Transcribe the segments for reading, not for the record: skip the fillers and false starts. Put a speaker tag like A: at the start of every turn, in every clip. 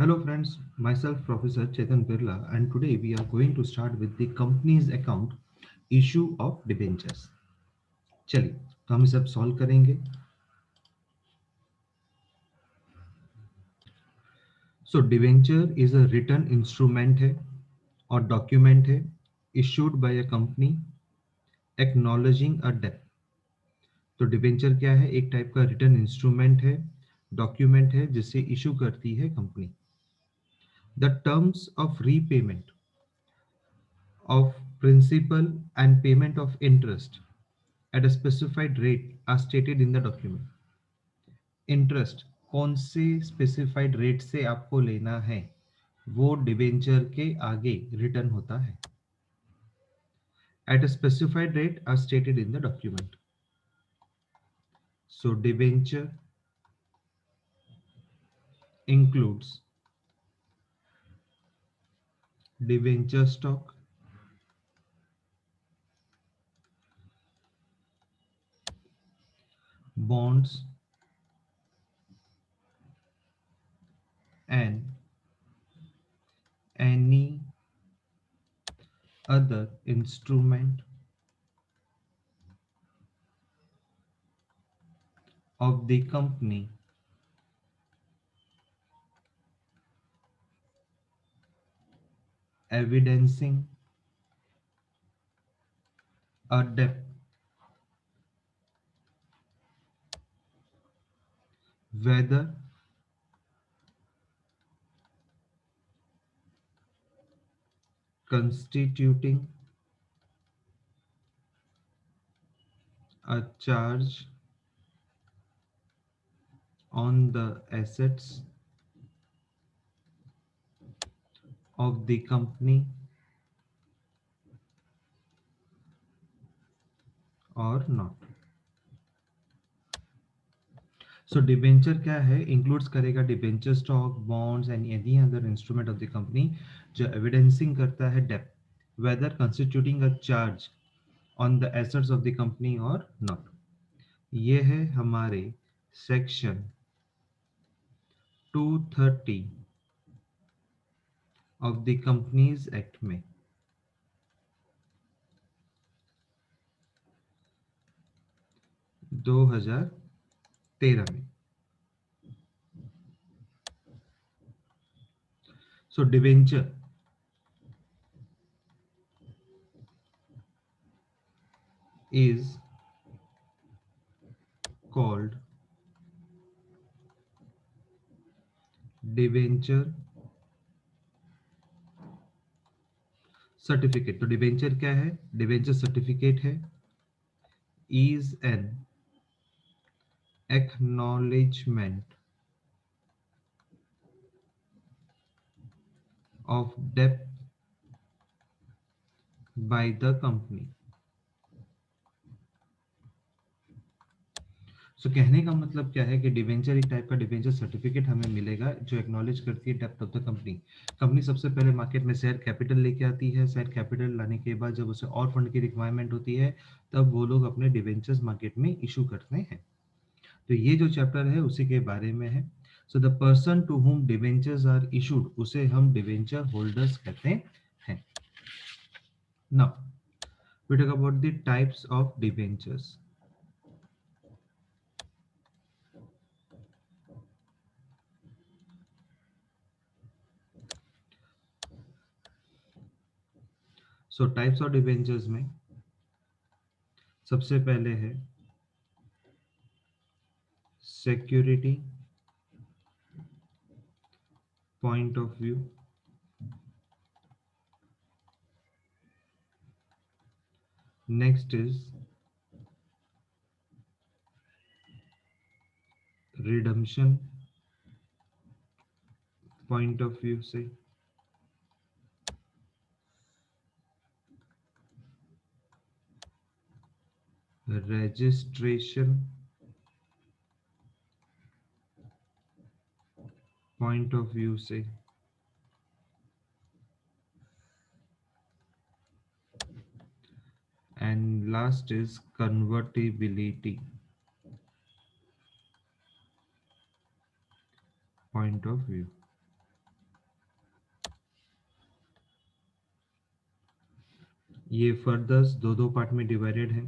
A: Hello friends, myself Professor Chetan Birla and today we are going to start with the company's account issue of debentures. चलिए तो हम सब solve करेंगे. So debenture is a written instrument है और document है issued by a company acknowledging a debt. तो debenture क्या है? एक टाइप का रिटन इंस्ट्रूमेंट है, डॉक्यूमेंट है जिसे इशू करती है company. The terms of repayment of principal and payment of interest at a specified rate are stated in the document. Interest कौन से स्पेसिफाइड रेट से आपको लेना है वो डिबेंचर के आगे रिटर्न होता है. At a specified rate are stated in the document. So debenture includes debenture stock, bonds and any other instrument of the company evidencing a debt, whether constituting a charge on the assets of the company or not. So debenture क्या है? Includes करेगा debenture stock, bonds and any other instrument of the company जो evidencing करता है डेप्थ, whether constituting a charge on the assets of the company और not. ये है हमारे section 230 of the companies act में. 2013 में. So debenture is called debenture certificate. तो डिबेंचर क्या है? डिबेंचर सर्टिफिकेट है. इज एन एक्नॉलेजमेंट ऑफ डेप्ट बाय द कंपनी. सो कहने का मतलब क्या है कि डिबेंचर एक टाइप का डिबेंचर सर्टिफिकेट हमें मिलेगा जो एक्नॉलेज करती है depth of the company. Company सबसे पहले मार्केट में शेयर कैपिटल लेके आती है. शेयर कैपिटल लाने के बाद जब उसे और फंड की रिक्वायरमेंट होती है तब वो लोग अपने डिबेंचर्स मार्केट में इशू करते हैं. तो ये जो चैप्टर है उसी के बारे में है. So the person to whom debentures are issued उसे हम डिबेंचर होल्डर्स कहते हैं. Now we talk about the types of debentures. So types of debentures में सबसे पहले है security point of view. Next is redemption point of view से. Registration point of view से. And last is convertibility point of view. ये furthers दो दो part में डिवाइडेड है।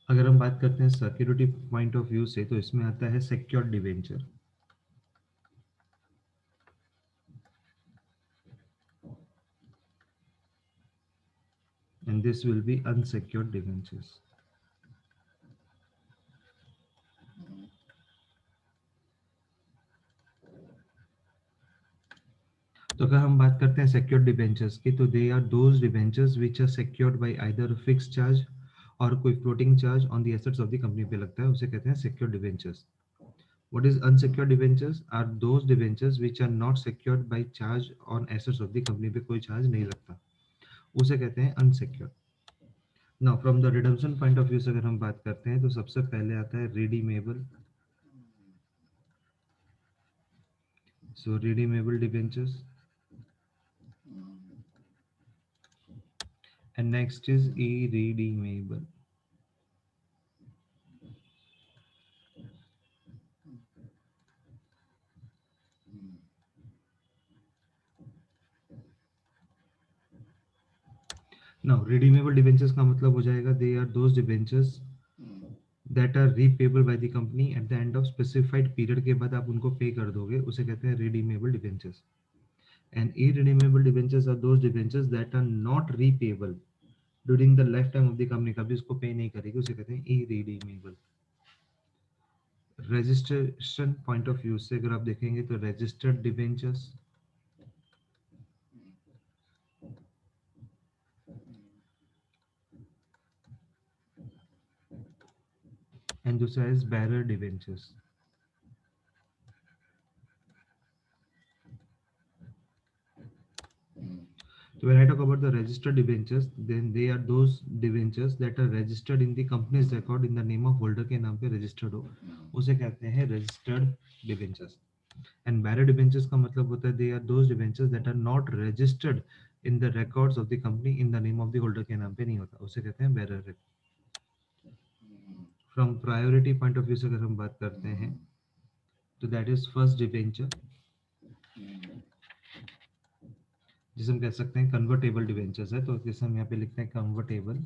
A: अगर हम बात करते हैं सिक्योरिटी पॉइंट ऑफ व्यू से, तो इसमें आता है secured debenture, and this will be unsecured debentures. तो अगर हम बात करते हैं सिक्योर्ड डिबेंचर्स की, तो they are those debentures which are secured by either fix charge और कोई floating charge on the assets of the company पे लगता है, उसे कहते हैं secured debentures. What is unsecured debentures? Are those debentures which are not secured by charge on assets of the company, पे कोई चार्ज नहीं लगता, उसे कहते हैं unsecured. Now from the redemption point of view से अगर हम बात करते हैं, तो सबसे पहले आता है redeemable. So redeemable debentures, and next is irredeemable. Now redeemable debentures का मतलब हो जाएगा they are those debentures that are repayable by the company at the end of specified period, के बाद आप उनको पे कर दोगे, उसे कहते हैं redeemable debentures. And irredeemable debentures are those debentures that are not repayable during the lifetime of the company, कभी उसको पे नहीं करेगी, उसे कहते हैं irredeemable. Registration point of view से अगर आप देखेंगे, तो रजिस्टर्ड डिबेंचर्स, एंड दूसरा is bearer debentures. So when I talk about the registered debentures, then they are those debentures that are registered in the company's record in the name of holder के नाम पे registered हो, उसे कहते हैं registered debentures. And bearer debentures का मतलब होता है they are those debentures that are not registered in the records of the company in the name of the holder के नाम पे नहीं होता, उसे कहते हैं bearer. From priority point of view से अगर हम बात करते हैं, तो that is first debenture, जिसे हम कह सकते हैं कन्वर्टेबल डिवेंचर्स है, तो जैसे हम यहाँ पे लिखते हैं कन्वर्टेबल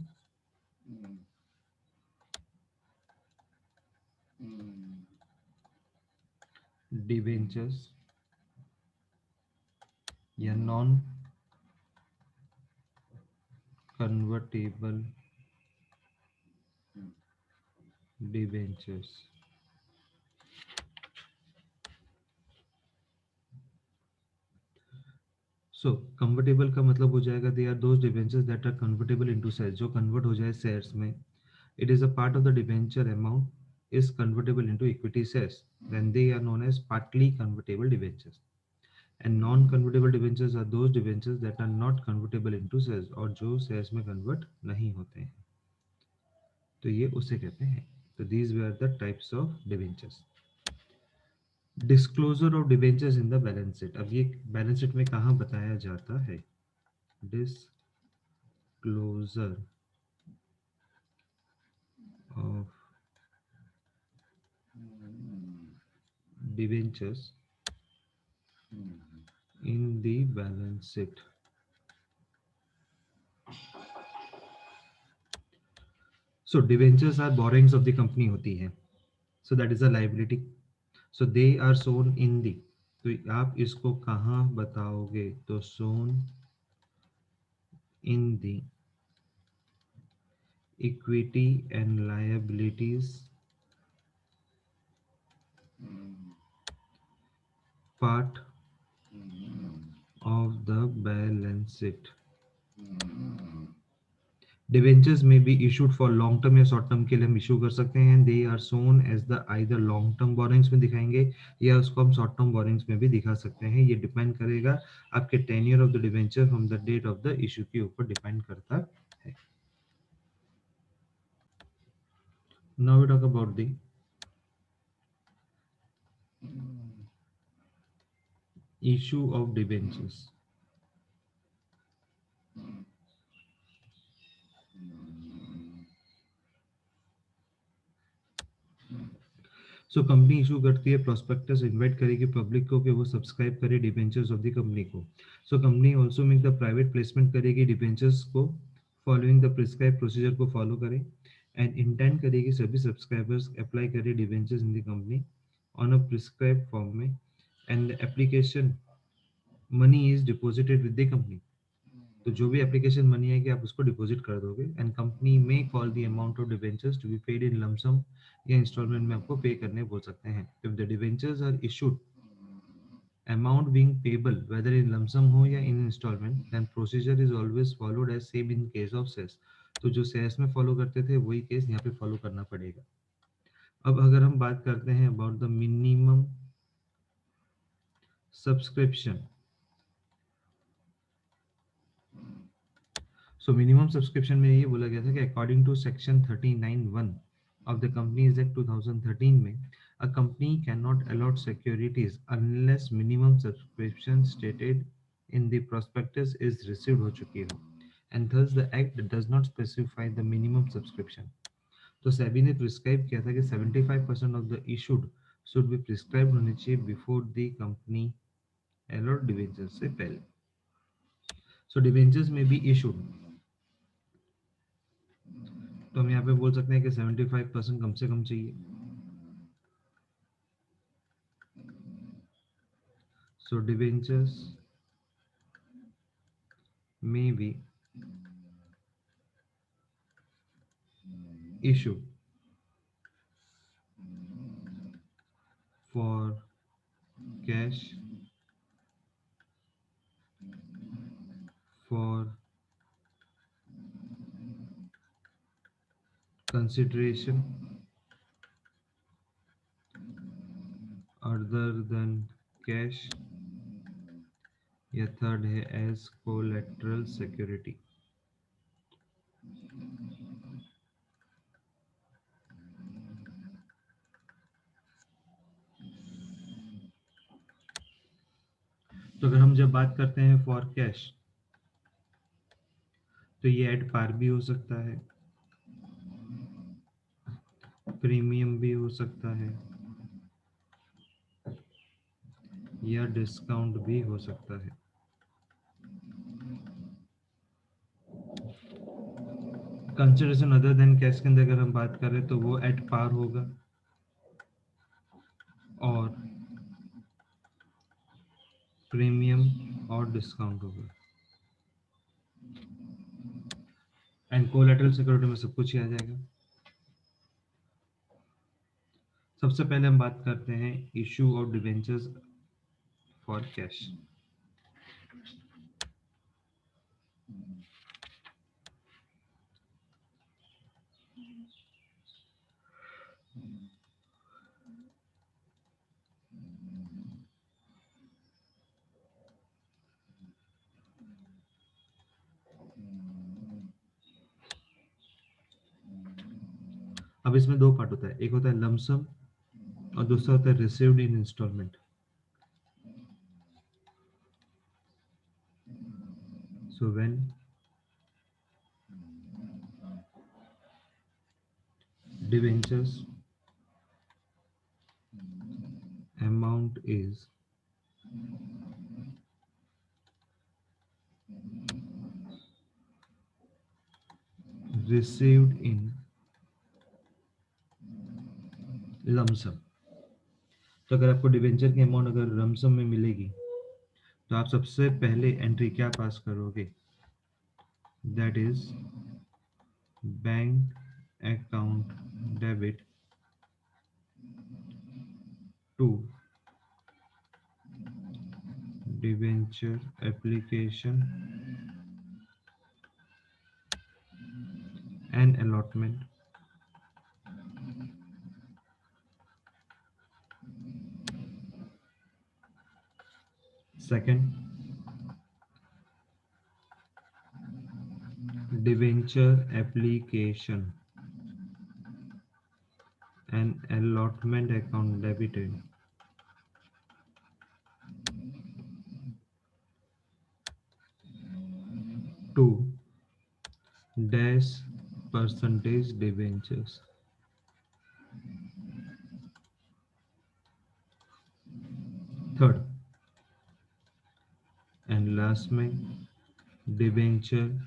A: डिवेंचर्स या non convertible debentures. So convertible का मतलब हो जाएगा they are those debentures that are convertible into shares, जो कन्वर्ट हो जाए शेयर्स में. It is a part of the debenture amount is convertible into equity shares, then they are known as partly convertible debentures. And non convertible debentures are those debentures that are not convertible into shares, और जो shares में convert नहीं होते हैं, तो ये उसे कहते हैं. तो these were the types of debentures. Disclosure of debentures in the balance sheet. अब ये बैलेंस शीट में कहाँ बताया जाता है? Disclosure of debentures in the balance sheet. So debentures are borrowings of the company होती है, so that is a liability. So they are shown in the, तो आप इसको कहाँ बताओगे? तो shown in the equity and liabilities part of the balance sheet. Debentures में be issued for long term या शॉर्ट टर्म के लिए हम इशू कर सकते हैं. They are shown as the either long term borrowings में दिखाएंगे, या उसको हम शॉर्ट टर्म बोरिंग्स में भी दिखा सकते हैं. ये डिपेंड करेगा आपके tenure of the debenture from the date of the issue के ऊपर डिपेंड करता है. Now we talk about the issue of debentures. So company issue करती है प्रोस्पेक्टस, इन्वाइट करेगी पब्लिक को कि वो सब्सक्राइब करे डिबेंचर्स ऑफ द कंपनी को. So company also make the private placement करेगी डिबेंचर्स को फॉलोइंग द प्रिस्क्राइब प्रोसीजर को फॉलो करे एंड इंटेंड करेगी सभी सब्सक्राइबर्स अप्लाई करे debentures in the company on a prescribe form में and application money is deposited with the company. तो जो भी एप्लीकेशन मनी है कि आप उसको डिपॉजिट कर दोगे एंड कंपनी में call the amount of debentures to be paid in lump sum या इंस्टॉलमेंट में आपको पे करने बोल सकते हैं. If the debentures are issued amount being payable whether in lump sum हो या in installment then procedure is always followed as same in case of sales. तो जो सेल्स में फॉलो करते थे वही केस यहाँ पे फॉलो करना पड़ेगा. अब अगर हम बात करते हैं about the minimum subscription. So minimum subscription में ये बोला गया था कि according to section 39(1) of the Companies Act 2013 में a company cannot allot securities unless minimum subscription stated in the prospectus is received हो चुकी हो and thus the act does not specify the minimum subscription. तो सेबी ने prescribe किया था कि 75% of the issued should be prescribed होनी चाहिए before the company allot debentures से पहले. So debentures may be issued. तो हम यहाँ पे बोल सकते हैं कि 75% कम से कम चाहिए. So debentures may be issued for cash for consideration other than cash या थर्ड है as collateral security. तो अगर हम जब बात करते हैं फॉर कैश तो ये एट पार भी हो सकता है, प्रीमियम भी हो सकता है या डिस्काउंट भी हो सकता है. कंसिडरेशन अदर देन कैश के अंदर अगर हम बात करें तो वो एट पार होगा और प्रीमियम और डिस्काउंट होगा. एंड कोलैटरल सिक्योरिटी में सब कुछ ही आ जाएगा. सबसे पहले हम बात करते हैं issue of debentures for cash. अब इसमें दो पार्ट होता है, एक होता है लमसम और दूसरा होता है received in instalment. So when debentures amount is received in lump sum. तो अगर आपको डिबेंचर की अमाउंट अगर लमसम में मिलेगी तो आप सबसे पहले एंट्री क्या पास करोगे, that is bank account debit to debenture application and allotment. Second, debenture application and allotment account debited to dash percentage debentures. And last में debenture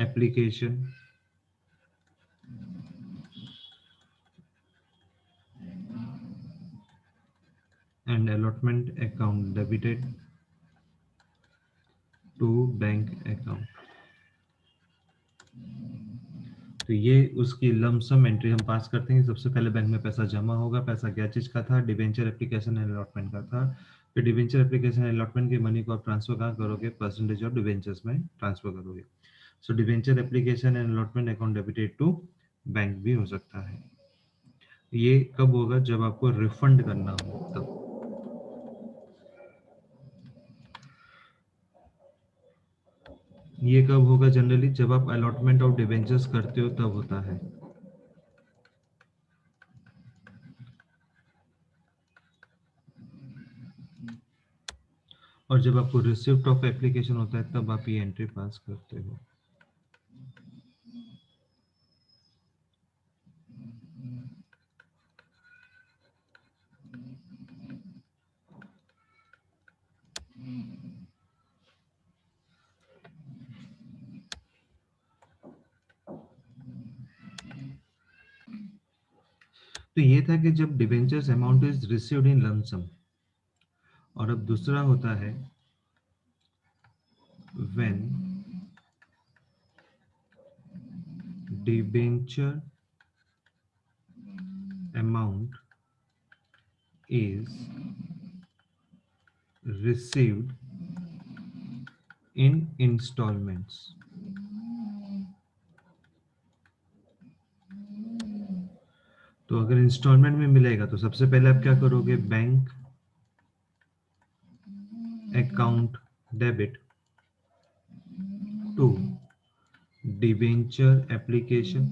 A: application and allotment account debited to bank account. तो ये उसकी lump sum entry हम pass करते हैं। सबसे पहले bank में पैसा जमा होगा। पैसा क्या चीज का था? डिबेंचर एप्लीकेशन एंड अलॉटमेंट का था। फिर डिबेंचर एप्लीकेशन एंड अलॉटमेंट की मनी को आप ट्रांसफर कहाँ करोगे? परसेंटेज ऑफ डिबेंचर्स में ट्रांसफर करोगे। So debenture application and allotment account debited to bank भी हो सकता है। ये कब होगा? जब आपको रिफंड करना हो तब। ये कब होगा? जनरली जब आप अलॉटमेंट ऑफ डिबेंचर्स करते हो तब होता है। और जब आपको रिसिप्ट ऑफ एप्लीकेशन होता है तब आप ये एंट्री पास करते हो। तो ये था कि जब debentures amount is received in lump sum. और अब दूसरा होता है when debenture amount is received in instalments. तो अगर इंस्टॉलमेंट में मिलेगा तो सबसे पहले आप क्या करोगे? Bank account debit to debenture application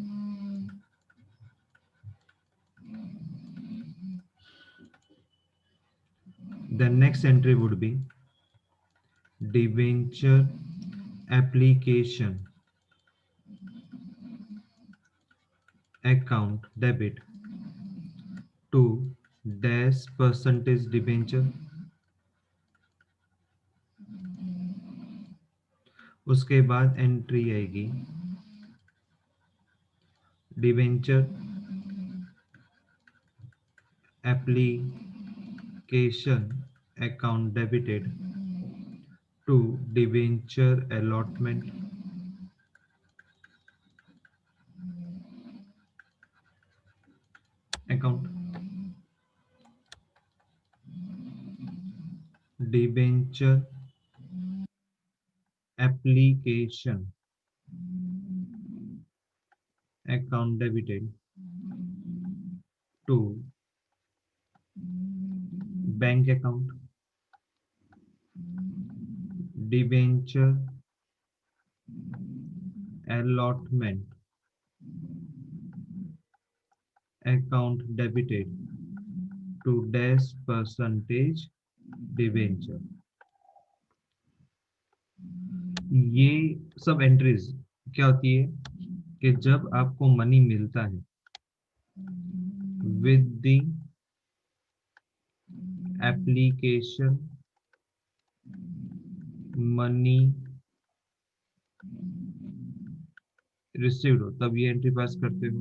A: the next entry would be debenture application account debit to dash percentage debenture। उसके बाद एंट्री आएगी debenture application account debited to debenture allotment account. Debenture application account debited to bank account debenture allotment account debited to dash percentage debenture। ये सब entries क्या होती है कि जब आपको मनी मिलता है with the application money received हो तब ये एंट्री पास करते हो।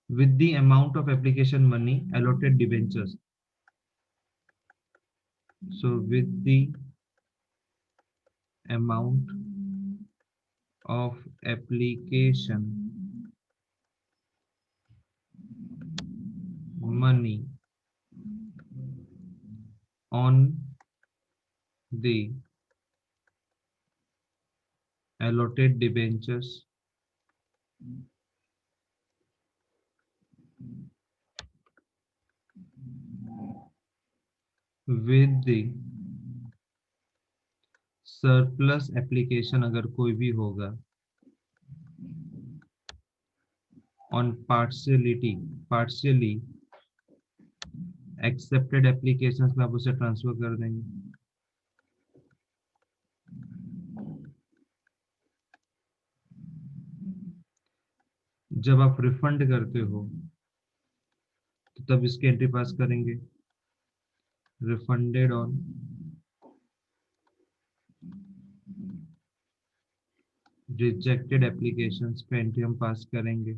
A: with the amount of application money allotted debentures, so with the amount of application money on the allotted debentures with the surplus application अगर कोई भी होगा ऑन पार्शियली एक्सेप्टेड एप्लीकेशंस में आप उसे ट्रांसफर कर देंगे। जब आप रिफंड करते हो तो तब इसकी एंट्री पास करेंगे, रिफंडेड ऑन रिजेक्टेड एप्लीकेशंस पे एंट्री हम पास करेंगे।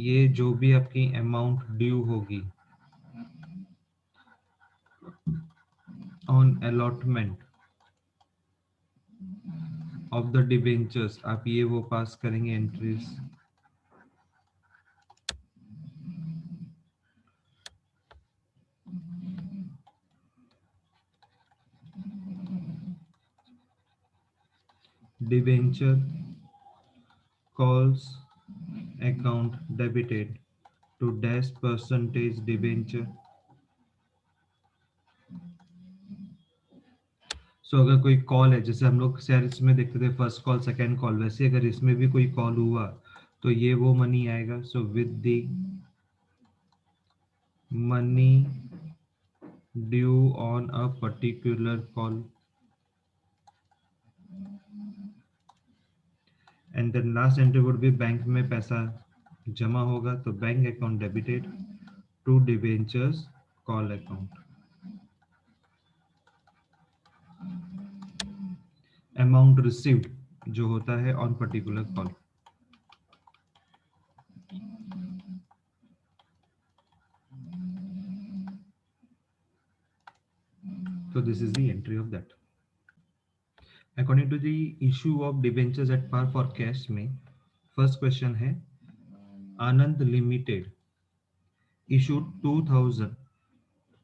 A: ये जो भी आपकी अमाउंट ड्यू होगी on allotment of the debentures, आप ये वो पास करेंगे entries. Debenture calls account debited to dash percentage debenture. So अगर कोई कॉल है, जैसे हम लोग शेयर इसमें देखते थे फर्स्ट कॉल सेकंड कॉल, वैसे अगर इसमें भी कोई कॉल हुआ तो ये वो मनी आएगा। So with the money due on a particular call, and then last entry would be bank में पैसा जमा होगा तो bank account debited to debentures call account. Amount received जो होता है on particular call. So this is the entry of that. According to the issue of debentures at par for cash में first question है, आनंद limited issued 2000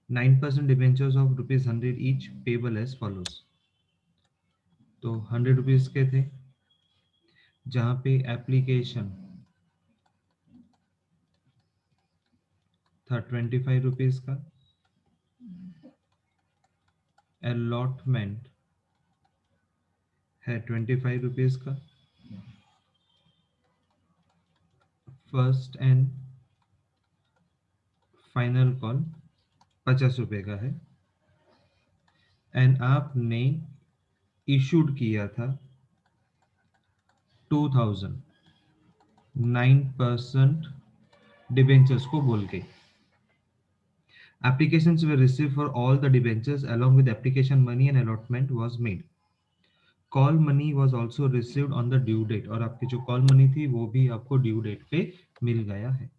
A: 9% debentures of ₹100 each payable as follows। तो 100 rupees के थे, जहां पे application था 25 rupees का, allotment है 25 रुपीज का, फर्स्ट एंड फाइनल कॉल 50 रुपए का है, एंड आपने इशूड किया था 2000 9% डिबेंचर्स को बोल के। Applications were received for all the debentures along with application money and allotment was made. Call money was also received on the due date, और आपकी जो कॉल मनी थी वो भी आपको ड्यू डेट पे मिल गया है।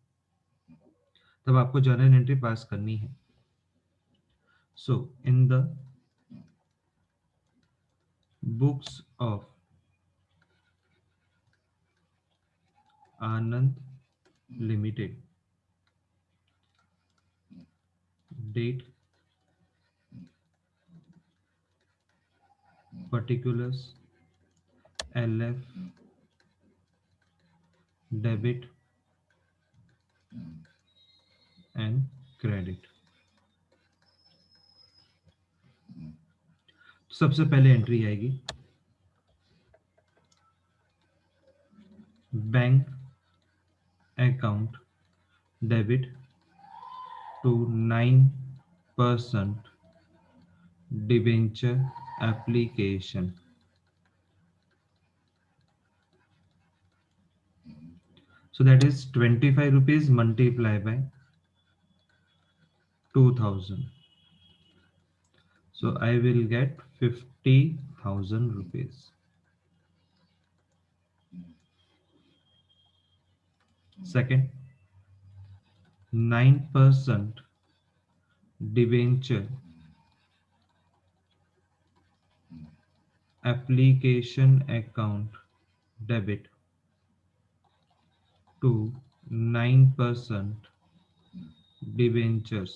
A: तब आपको जर्नल एंट्री पास करनी है। So in the books of Anand limited, date, particulars, LF, debit and credit. सबसे पहले एंट्री आएगी bank account debit to 9% debenture application. So that is 25 rupees multiplied by 2000. So I will get 50,000 rupees. Second, 9% debenture application account debit to 9% debentures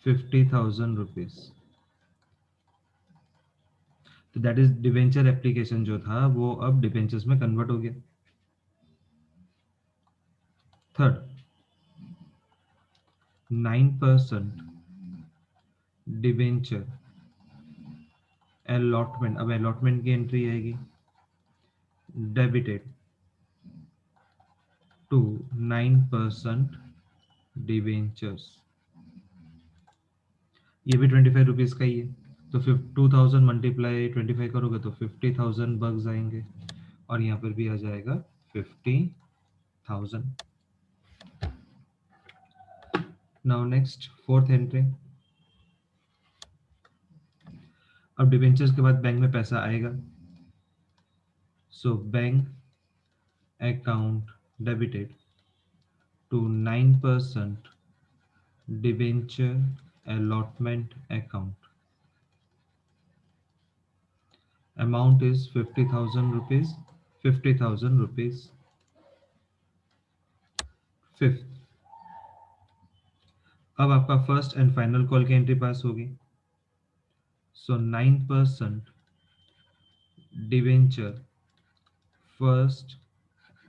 A: 50,000 rupees। तो that is debenture application जो था वो अब debentures में convert हो गया। Third, 9% debenture allotment, अब allotment की एंट्री आएगी, डेबिटेड टू 9% डिवेंचर्स। ये भी 25 रुपीज का ही है, तो 2000 मल्टीप्लाई 25 करोगे तो 50,000 बग्स आएंगे। और यहाँ पर भी आ जाएगा 50,000। Now next fourth entry. अब डिबेंचर्स के बाद बैंक में पैसा आएगा, so bank account debited to 9% debenture allotment account. Amount is 50,000 rupees. 50,000 rupees. Fifth, अब आपका फर्स्ट एंड फाइनल कॉल की एंट्री पास होगी, so 9% debenture first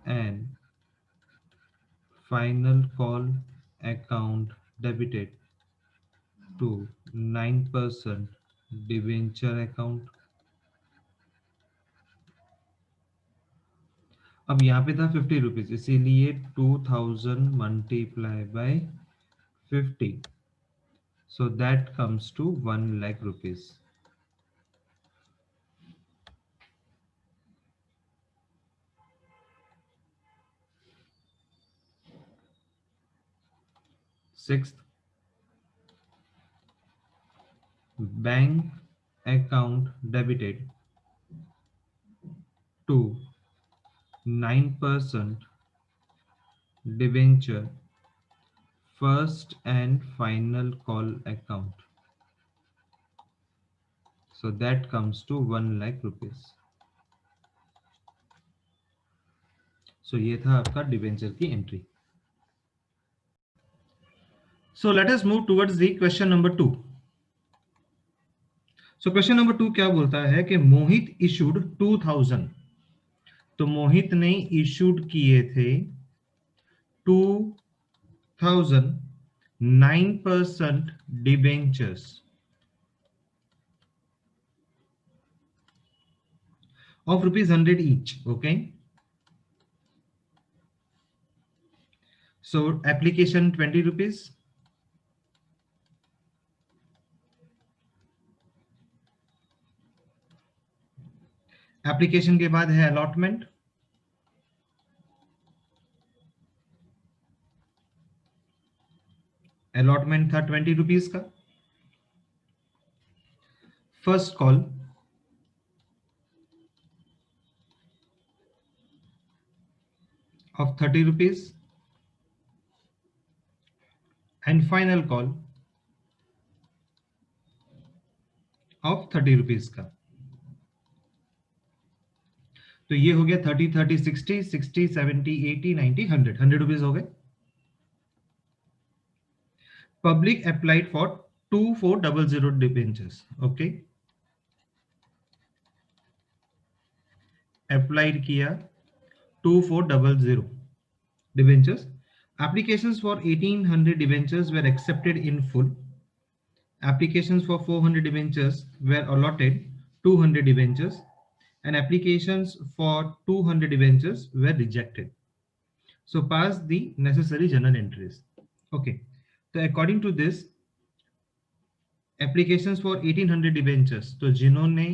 A: and final call account debited to 9% debenture account. अब यहाँ पे था 50 रुपीज, इसीलिए 2000 multiply by 50, so that comes to 1 lakh rupees. Sixth, bank account debited to 9% debenture first and final call account, so that comes to 1 lakh rupees. So ये था आपका debenture की entry. So let us move towards the question number 2. So question number 2 क्या बोलता है कि मोहित issued 2000, तो मोहित ने इशूड किए थे 2000 9% debentures of ₹100 each. Okay, so application 20 rupees, application के बाद है अलॉटमेंट, अलॉटमेंट था 20 रुपीज का, first call of 30 rupees and final call of 30 rupees का। तो ये हो गया 30 30 60 60 70 80 90 100 100 रुपीज हो गए। Public applied for 2400 debentures. Okay, applied किया 2400 debentures. Applications for 1800 debentures were accepted in full. Applications for 400 debentures were allotted 200 debentures, and applications for 200 debentures were rejected. So pass the necessary journal entries. Okay, so according to this, applications for 1800 debentures, तो जिन्होंने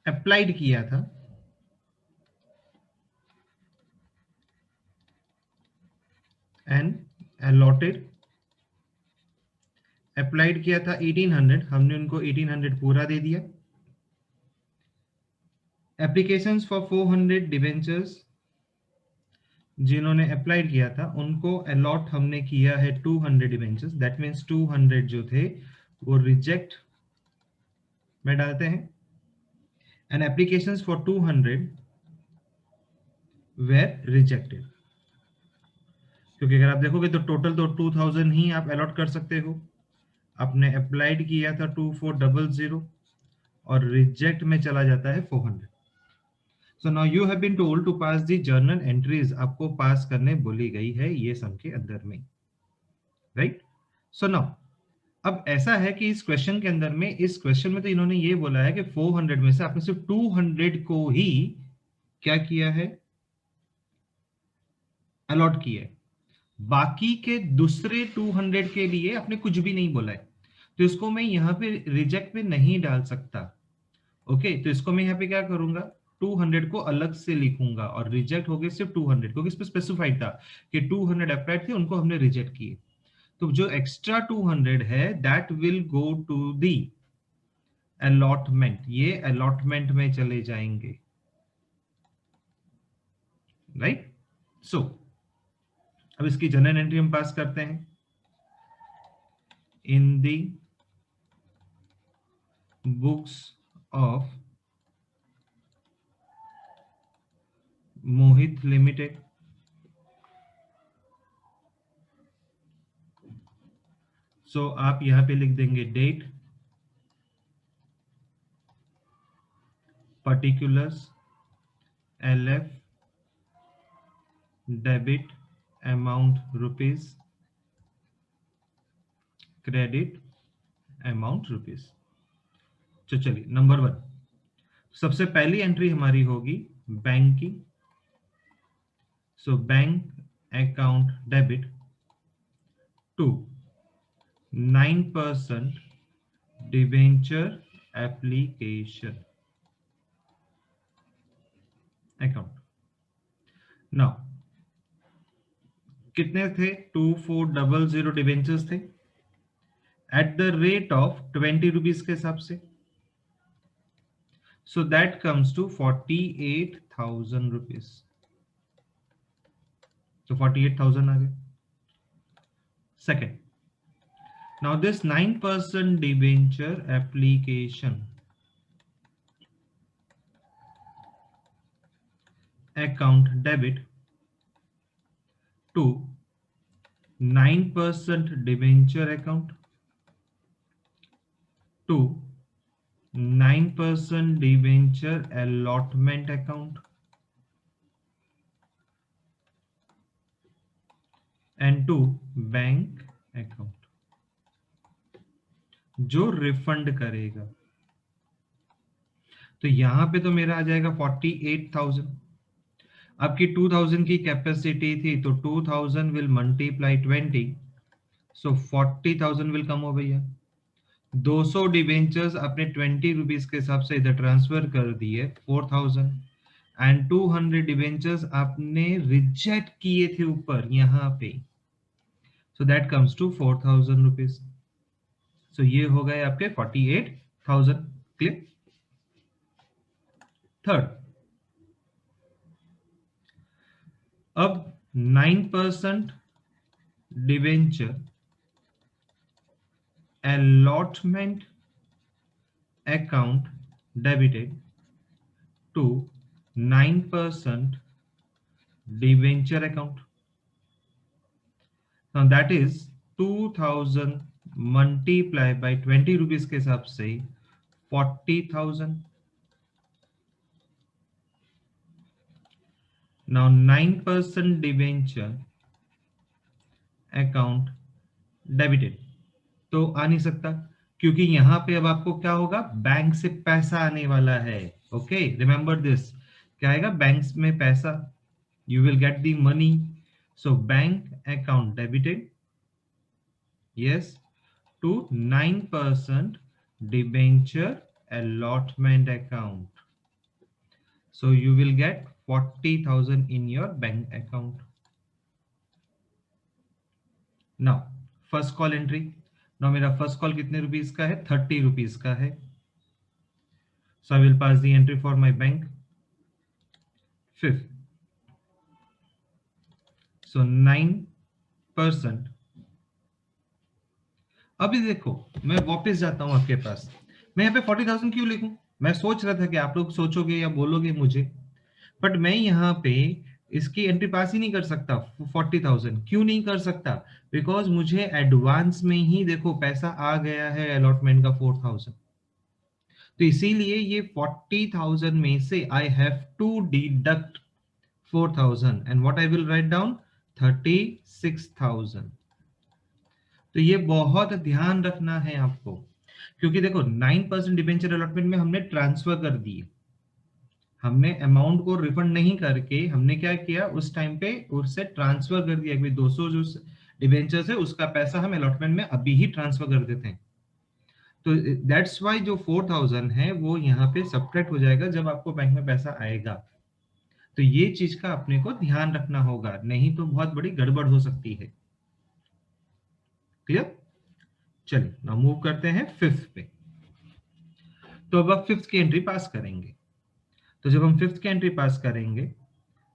A: applied किया था and allotted, applied किया था 1800, हमने उनको 1800 पूरा दे दिया। एप्लीकेशंस फॉर 400 डिबेंचर्स, जिन्होंने अप्लाइड किया था उनको अलॉट हमने किया है 200 डिबेंचर्स, दैट मींस 200 जो थे वो रिजेक्ट में डालते हैं, and applications for 200 were rejected. क्योंकि अगर आप देखोगे तो टोटल तो 2000 ही आप अलॉट कर सकते हो, आपने अप्लाइड किया था 2400 और रिजेक्ट में चला जाता है 400। So now you have been told to pass the journal entries, आपको पास करने बोली गई है ये सम के अंदर में, राइट। सो नाउ अब ऐसा है कि इस क्वेश्चन के अंदर में, इस क्वेश्चन में तो इन्होंने ये बोला है कि 400 में से आपने सिर्फ 200 को ही क्या किया है, अलॉट किया है, बाकी के दूसरे 200 के लिए आपने कुछ भी नहीं बोला है, तो इसको मैं यहाँ पे रिजेक्ट में नहीं डाल सकता। ओके, तो इसको मैं यहाँ पे क्या करूंगा, 200 को अलग से लिखूंगा और रिजेक्ट हो गए सिर्फ 200, क्योंकि इस पे स्पेसिफाइड था कि 200 अप्लाइड थे, उनको हमने रिजेक्ट किए। तो जो एक्स्ट्रा 200 है that will go to the allotment, ये अलॉटमेंट में चले जाएंगे, राइट। सो अब इसकी जनरल एंट्री हम पास करते हैं। In the books of Mohit limited, so आप यहां पे लिख देंगे date, particulars, LF, debit amount rupees, credit amount rupees. तो चलिए नंबर 1, सबसे पहली एंट्री हमारी होगी बैंक की। So bank account debit to 9% debenture application account. Now कितने थे, 2400 डिवेंचर्स थे at the rate of 20 rupees के हिसाब से। So that comes to 48,000 rupees. So 48,000 आ गए। Second, now this 9% debenture application account debit to 9% debenture account to 9% debenture allotment account and to bank account, जो refund करेगा। तो यहां पे तो मेरा आ जाएगा 48,000। आपकी 2000 की कैपेसिटी थी, तो 2000 will multiply 20, so 40,000 will come हो भैया। 200 डिवेंचर्स आपने 20 रुपीज के हिसाब से इधर ट्रांसफर कर दिए 4000, एंड 200 डिवेंचर्स आपने रिजेक्ट किए थे ऊपर यहाँ पे, so that comes to 4000 rupees. सो ये हो गए आपके 48,000। क्लियर। थर्ड, अब 9% debenture allotment account debited to 9% debenture account. Now that is 2000 multiplied by 20 rupees के हिसाब से 40,000. Now 9% debenture account debited तो आ नहीं सकता, क्योंकि यहां पे अब आपको क्या होगा, बैंक से पैसा आने वाला है। ओके, रिमेंबर दिस, क्या आएगा, बैंक में पैसा, you will get the money. So bank account debited, yes, to 9% debenture allotment account, so you will get 40,000 in your bank account. Now first call entry, now मेरा first call कितने rupees का है, 30 rupees का है। So I will pass the entry for my bank. Fifth, so 9%। अभी देखो मैं वापस जाता हूं आपके पास, मैं यहाँ पे 40,000 क्यों लिखूं, मैं सोच रहा था कि आप लोग सोचोगे या बोलोगे मुझे, बट मैं यहाँ पे इसकी एंट्री पास ही नहीं कर सकता। 40,000 क्यों नहीं कर सकता, बिकॉज मुझे एडवांस में ही देखो पैसा आ गया है अलॉटमेंट का 4,000, तो इसीलिए ये 40,000 में से I have to deduct 4,000 and what I will write down 36,000। तो ये बहुत ध्यान रखना है आपको, क्योंकि देखो 9% डिबेंचर अलॉटमेंट में हमने ट्रांसफर कर दिए, हमने अमाउंट को रिफंड नहीं करके हमने क्या किया, उस टाइम पे उससे ट्रांसफर कर दिया कि 200 जो डिबेंचर है उसका पैसा हम अलॉटमेंट में अभी ही ट्रांसफर कर देते हैं। तो दैट्स वाई जो 4000 है वो यहाँ पे सब्ट्रैक्ट हो जाएगा जब आपको बैंक में पैसा आएगा। तो ये चीज का अपने को ध्यान रखना होगा, नहीं तो बहुत बड़ी गड़बड़ हो सकती है। क्लियर? चलिए ना मूव करते हैं फिफ्थ पे। तो अब आप फिफ्थ की एंट्री पास करेंगे। तो जब हम फिफ्थ की एंट्री पास करेंगे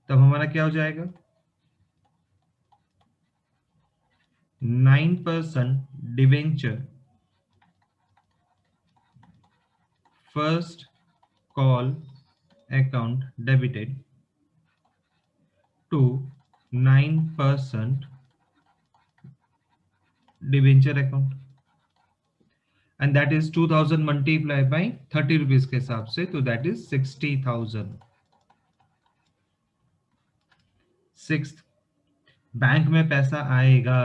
A: तब हमारा क्या हो जाएगा, 9% debenture first call account debited to 9% debenture account, and that is 2000 multiplied by 30 rupees के हिसाब से, तो that is 60,000। सिक्स्थ, बैंक में पैसा आएगा,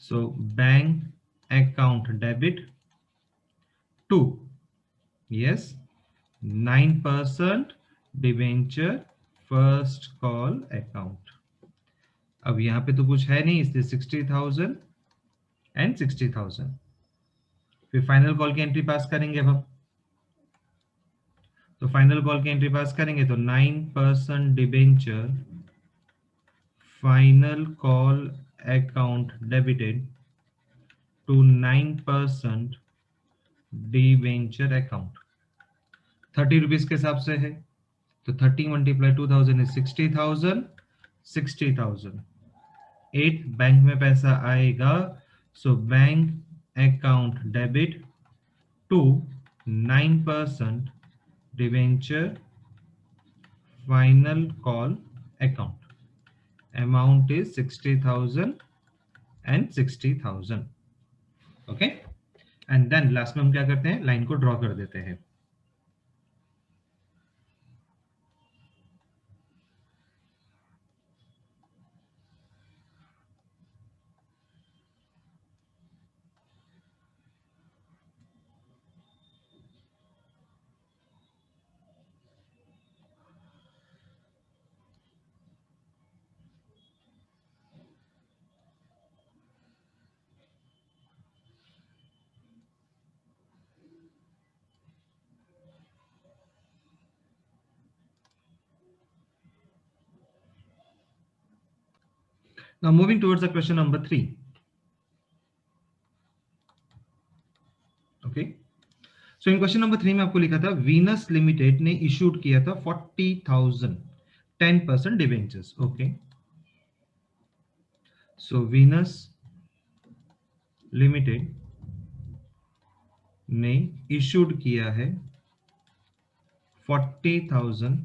A: so bank account debit to, yes, 9% debenture first call account। अब यहाँ पे तो कुछ है नहीं, इसलिए 60,000 एंड 60,000। फिर फाइनल कॉल की एंट्री पास करेंगे अब हम। तो फाइनल कॉल की एंट्री पास करेंगे तो 9% debenture final call account debited to 9% debenture account 30 rupees के हिसाब से है। तो 30 मल्टीप्लाई 2000 इज 60,000। 60,000 8 बैंक में पैसा आएगा, so bank account debit to 9% debenture final call account. Amount is 60,000 and 60,000। Okay, and then last में हम क्या करते हैं, लाइन को ड्रॉ कर देते हैं। Now moving towards the question number 3. Okay, so in question number 3 में आपको लिखा था वीनस लिमिटेड ने इशूड किया था 40,000 10% डिबेंचर्स। ओके, सो वीनस लिमिटेड ने इशूड किया है 40,000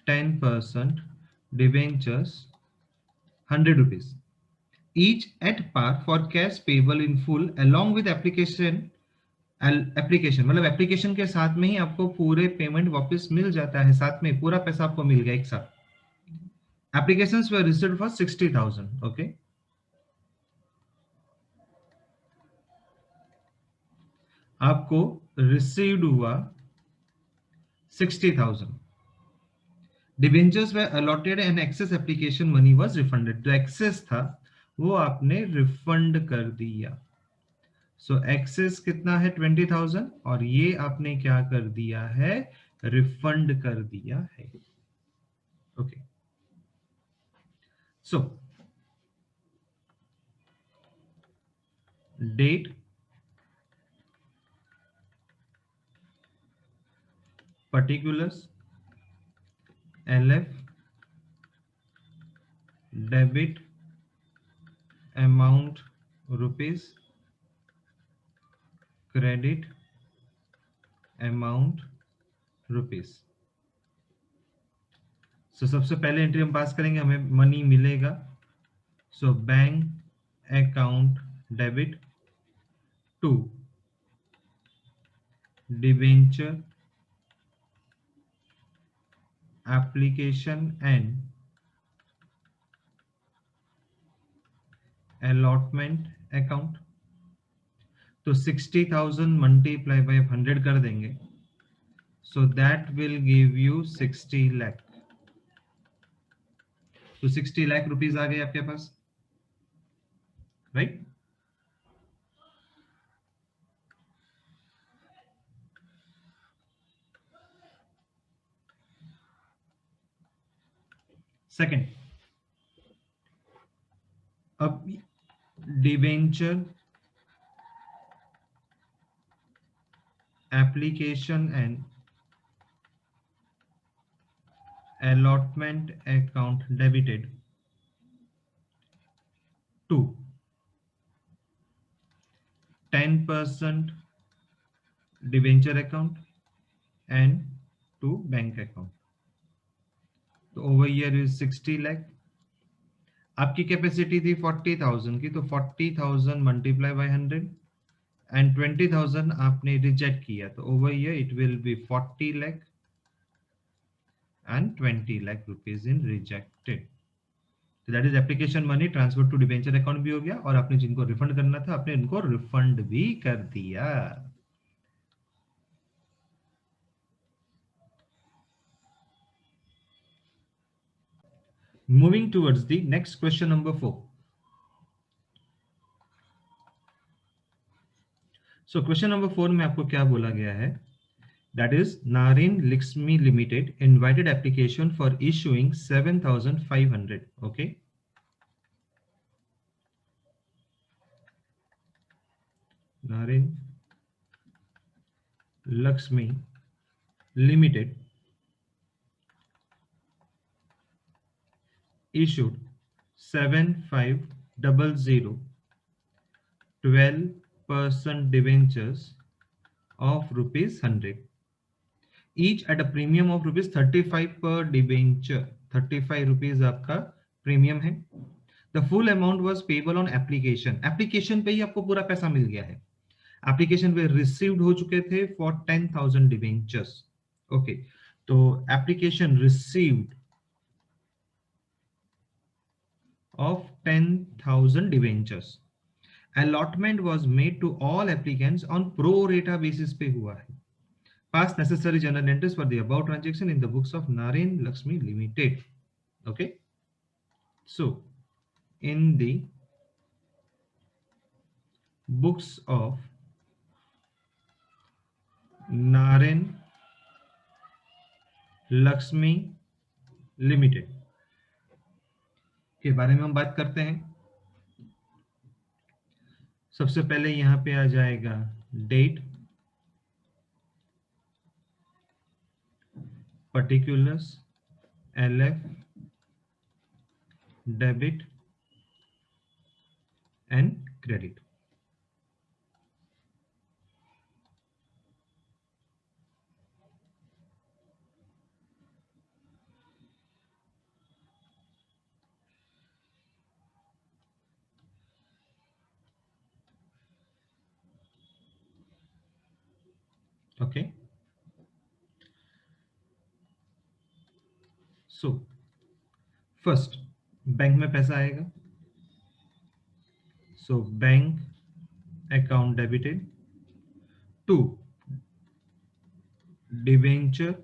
A: 10% debentures 100 rupees each at par for cash payable in full along with application मतलब एप्लीकेशन के साथ में ही आपको पूरे पेमेंट वापस मिल जाता है, साथ में पूरा पैसा आपको मिल गया एक साथ। Applications were received for 60,000। Okay, आपको रिसीव्ड हुआ 60,000। Debentures were allotted and excess application money was refunded. जो एक्सेस था वो आपने रिफंड कर दिया। सो एक्सेस कितना है 20,000 और ये आपने क्या कर दिया है, रिफंड कर दिया है। Okay, so date, particulars, LF, debit amount rupees, credit amount rupees। So सबसे पहले एंट्री हम पास करेंगे, हमें मनी मिलेगा। So bank account debit to debenture application and allotment account. तो 60,000 मल्टीप्लाई बाय 100 कर देंगे, so that will give you 60 lakh. तो 60 लाख रुपीज आ गए आपके पास, राइट? सेकंड, अब debenture application and allotment account debited to 10% debenture account and to bank account. तो over here is 60 lakh. आपकी कैपेसिटी थी 40,000 की, तो 40,000 मल्टीप्लाई बाय 100 एंड 20,000 आपने रिजेक्ट किया, तो over here it will be 40 lakh and 20 lakh rupees in rejected. So that is application money transfer to debenture account भी हो गया, और आपने जिनको रिफंड करना था आपने उनको रिफंड भी कर दिया. Moving towards the next question, number 4. So question number 4 में आपको क्या बोला गया है? That is Naren Laxmi Limited invited application for issuing 7,500. Okay. Naren Laxmi Limited issued 7,500 12% debentures of ₹100, each at a premium of ₹35 per debenture. 35 rupees आपका premium है. The full amount was payable on application. Application पे ही आपको पूरा पैसा मिल गया है. Application पे received हो चुके थे फॉर 10,000 डिबेंचर्स. ओके, तो application received of 10,000 debentures. Allotment was made to all applicants on pro rata basis पे हुआ है. Pass necessary journal entries for the above transaction in the books of Naren Laxmi Limited. Okay. So, in the books of Naren Laxmi Limited के बारे में हम बात करते हैं. सबसे पहले यहां पे आ जाएगा date, particulars, LF, debit and credit. Okay. So, first bank में पैसा आएगा. So, bank account debited to debenture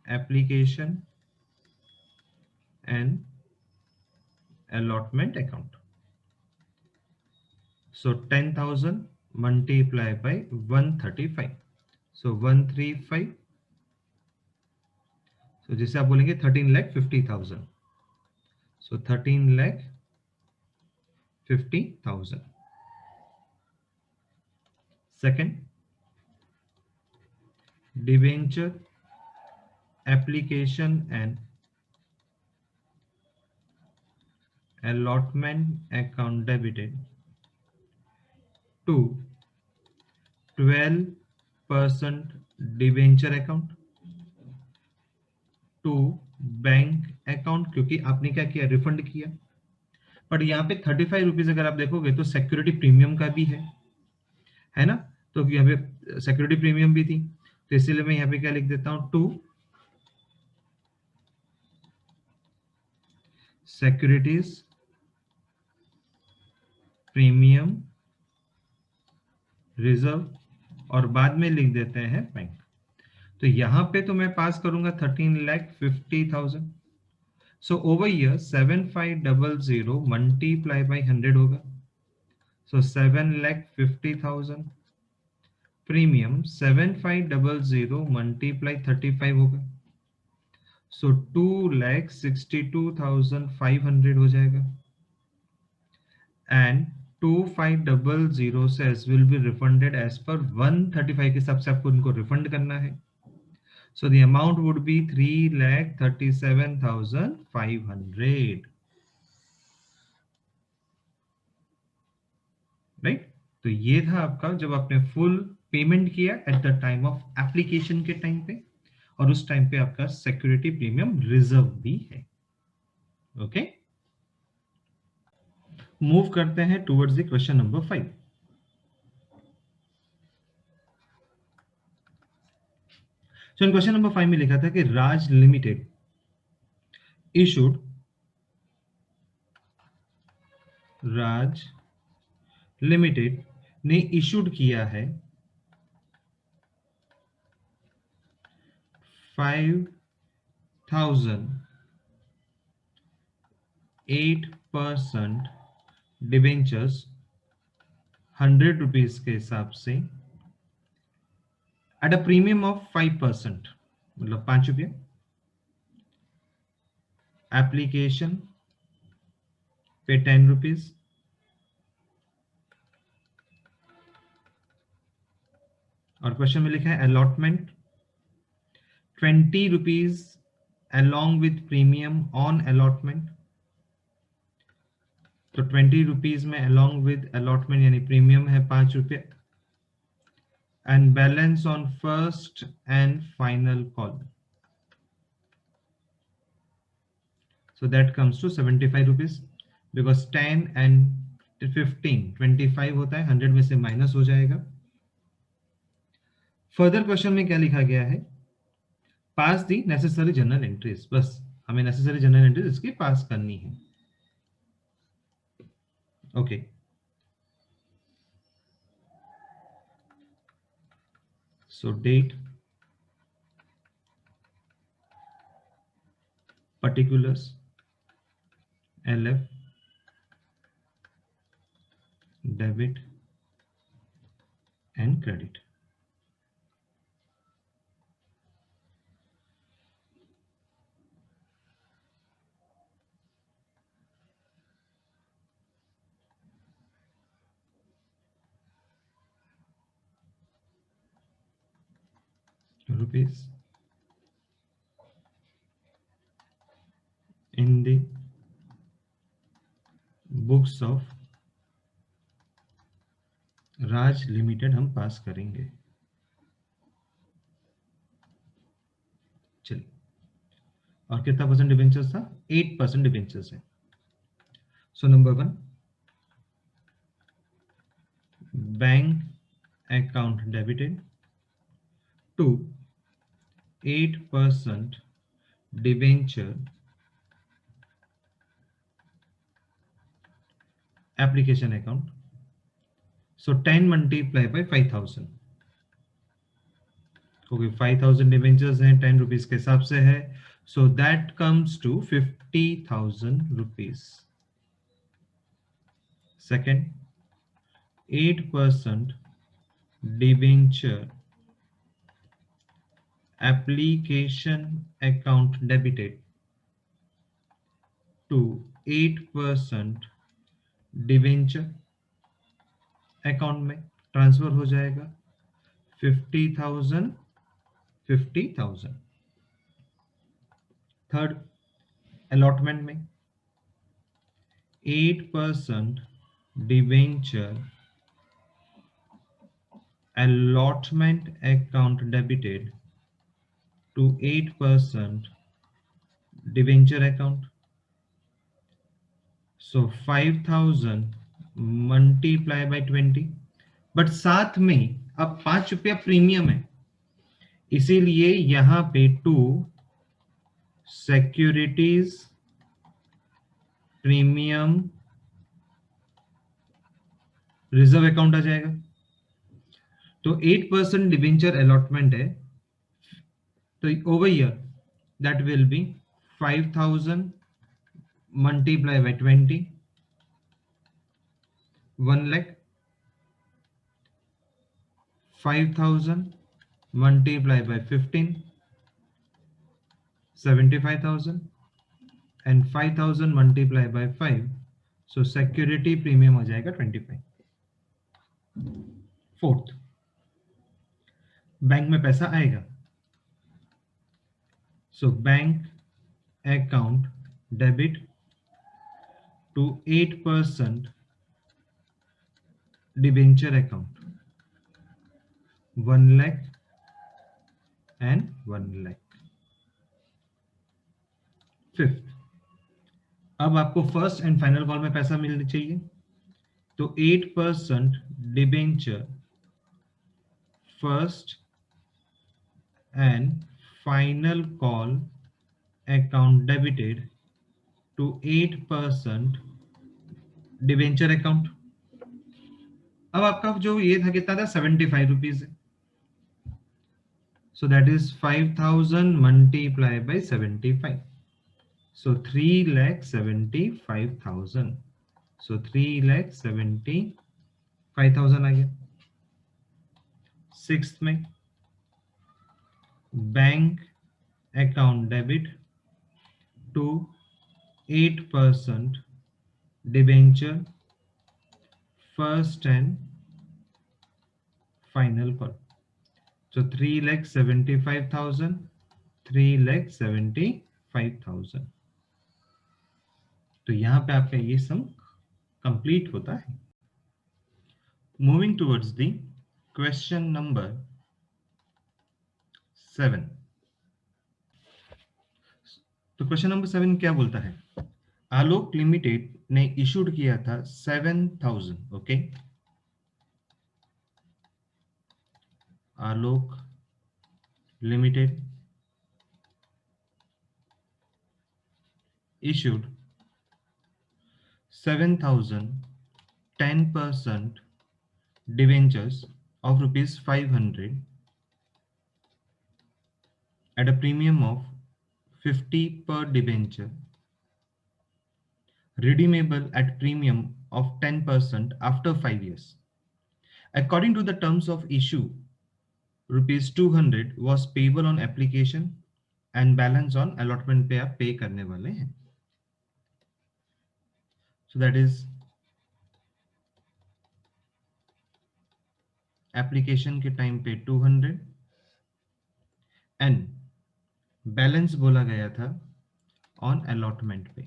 A: application and allotment account. So 10,000 multiplied by 135. So 135. So जैसे आप बोलेंगे 13,50,000. So 13,50,000. Second, debenture application and allotment account debited to 12% debenture account to bank account, क्योंकि आपने क्या किया, रिफंड किया. बट यहाँ पे 35 रुपीज अगर आप देखोगे तो सिक्योरिटी प्रीमियम का भी है ना. तो यहाँ पे सिक्योरिटी प्रीमियम भी थी, तो इसलिए मैं यहाँ पे क्या लिख देता हूं, टू सिक्योरिटीज प्रीमियम रिजर्व, और बाद में लिख देते हैं बैंक. तो यहां पे तो मैं पास करूंगा 13,50,000. So over year 7,500 multiply by 100 होगा. सो 7,50,000 प्रीमियम 7,500 मल्टीप्लाई 35 होगा. सो 2,62,500 हो जाएगा and 2500 cess will be refunded as per 135 के हिसाब से आपको उनको रिफंड करना है. So the amount would be 3,37,500. Right. तो ये था आपका जब आपने फुल पेमेंट किया at the time of application के टाइम पे, और उस टाइम पे आपका सिक्योरिटी प्रीमियम रिजर्व भी है. ओके, मूव करते हैं towards the question number 5. So in question number 5 में लिखा था कि राज लिमिटेड इशूड राज लिमिटेड ने इशूड किया है 5,008% डिवेंचर्स 100 रुपीज के हिसाब से एट अ प्रीमियम ऑफ 5%, मतलब 5 रुपया. एप्लीकेशन पे 10 रुपीज, और क्वेश्चन में लिखा है allotment 20 rupees along with premium on allotment. तो 20 रुपीज में along with अलॉटमेंट यानी प्रीमियम है 5 रुपया, and balance on first and final call. So that comes to 75 rupees because 10 and 15 25 होता है, 100 में से माइनस हो जाएगा. फर्दर क्वेश्चन में क्या लिखा गया है, पास दी नेसेसरी जनरल एंट्रीज. बस हमें नेसेसरी जनरल एंट्रीज इसकी पास करनी है. Okay, so date, particulars, LF, debit and credit. Rupees in the books of Raj limited हम पास करेंगे. चलिए, और कितना परसेंट डिबेंचर्स था, 8% डिबेंचर्स है. So number 1, bank account debited to 8% debenture application account. So 10 multiplied by 5,000, क्योंकि 5,000 debentures हैं, 10 rupees के हिसाब से है. So that comes to 50,000 rupees. Second, 8% debenture application account debited to 8% debenture account में ट्रांसफर हो जाएगा 50,000 50,000. थर्ड, अलॉटमेंट में 8% debenture allotment account debited to 8% debenture account. So 5,000 multiply by 20, but साथ में अब 5 रुपया प्रीमियम है, इसीलिए यहां पे to securities premium reserve account आ जाएगा. तो 8% डिबेंचर अलॉटमेंट है, तो over year that will be 5,000 multiply by 20, 1 lakh. 5,000 multiply by 15, 75,000 and 5,000 multiply by 5, so security premium हो जाएगा 25। फोर्थ, बैंक में पैसा आएगा, so bank account debit to 8% debenture account 1 lakh and 1 lakh. Fifth, अब आपको फर्स्ट एंड फाइनल कॉल में पैसा मिलना चाहिए, तो 8% debenture first and final call account debited to 8% debenture account. अब आपका जो ये था कितना था, 75 रुपीज है, so that is 5,000 multiplied by 75, so 3,75,000, so 3,75,000 आ गया। सिक्स्थ में bank account debit to 8% debenture first and final call, so 3,75,000, 3,75,000। तो यहां पे आपका ये सम कंप्लीट होता है। Moving towards the question number 7। तो क्वेश्चन नंबर 7 क्या बोलता है, आलोक लिमिटेड ने इशूड किया था 7,000, okay, Alok limited issued 7,000 10% debentures of rupees 500 at a premium of 50 per debenture, redeemable at premium of 10% after 5 years. According to the terms of issue, rupees 200 was payable on application and balance on allotment पे आप पे करने वाले हैं। So that is application के time पे 200 and balance बोला गया था ऑन अलॉटमेंट पे,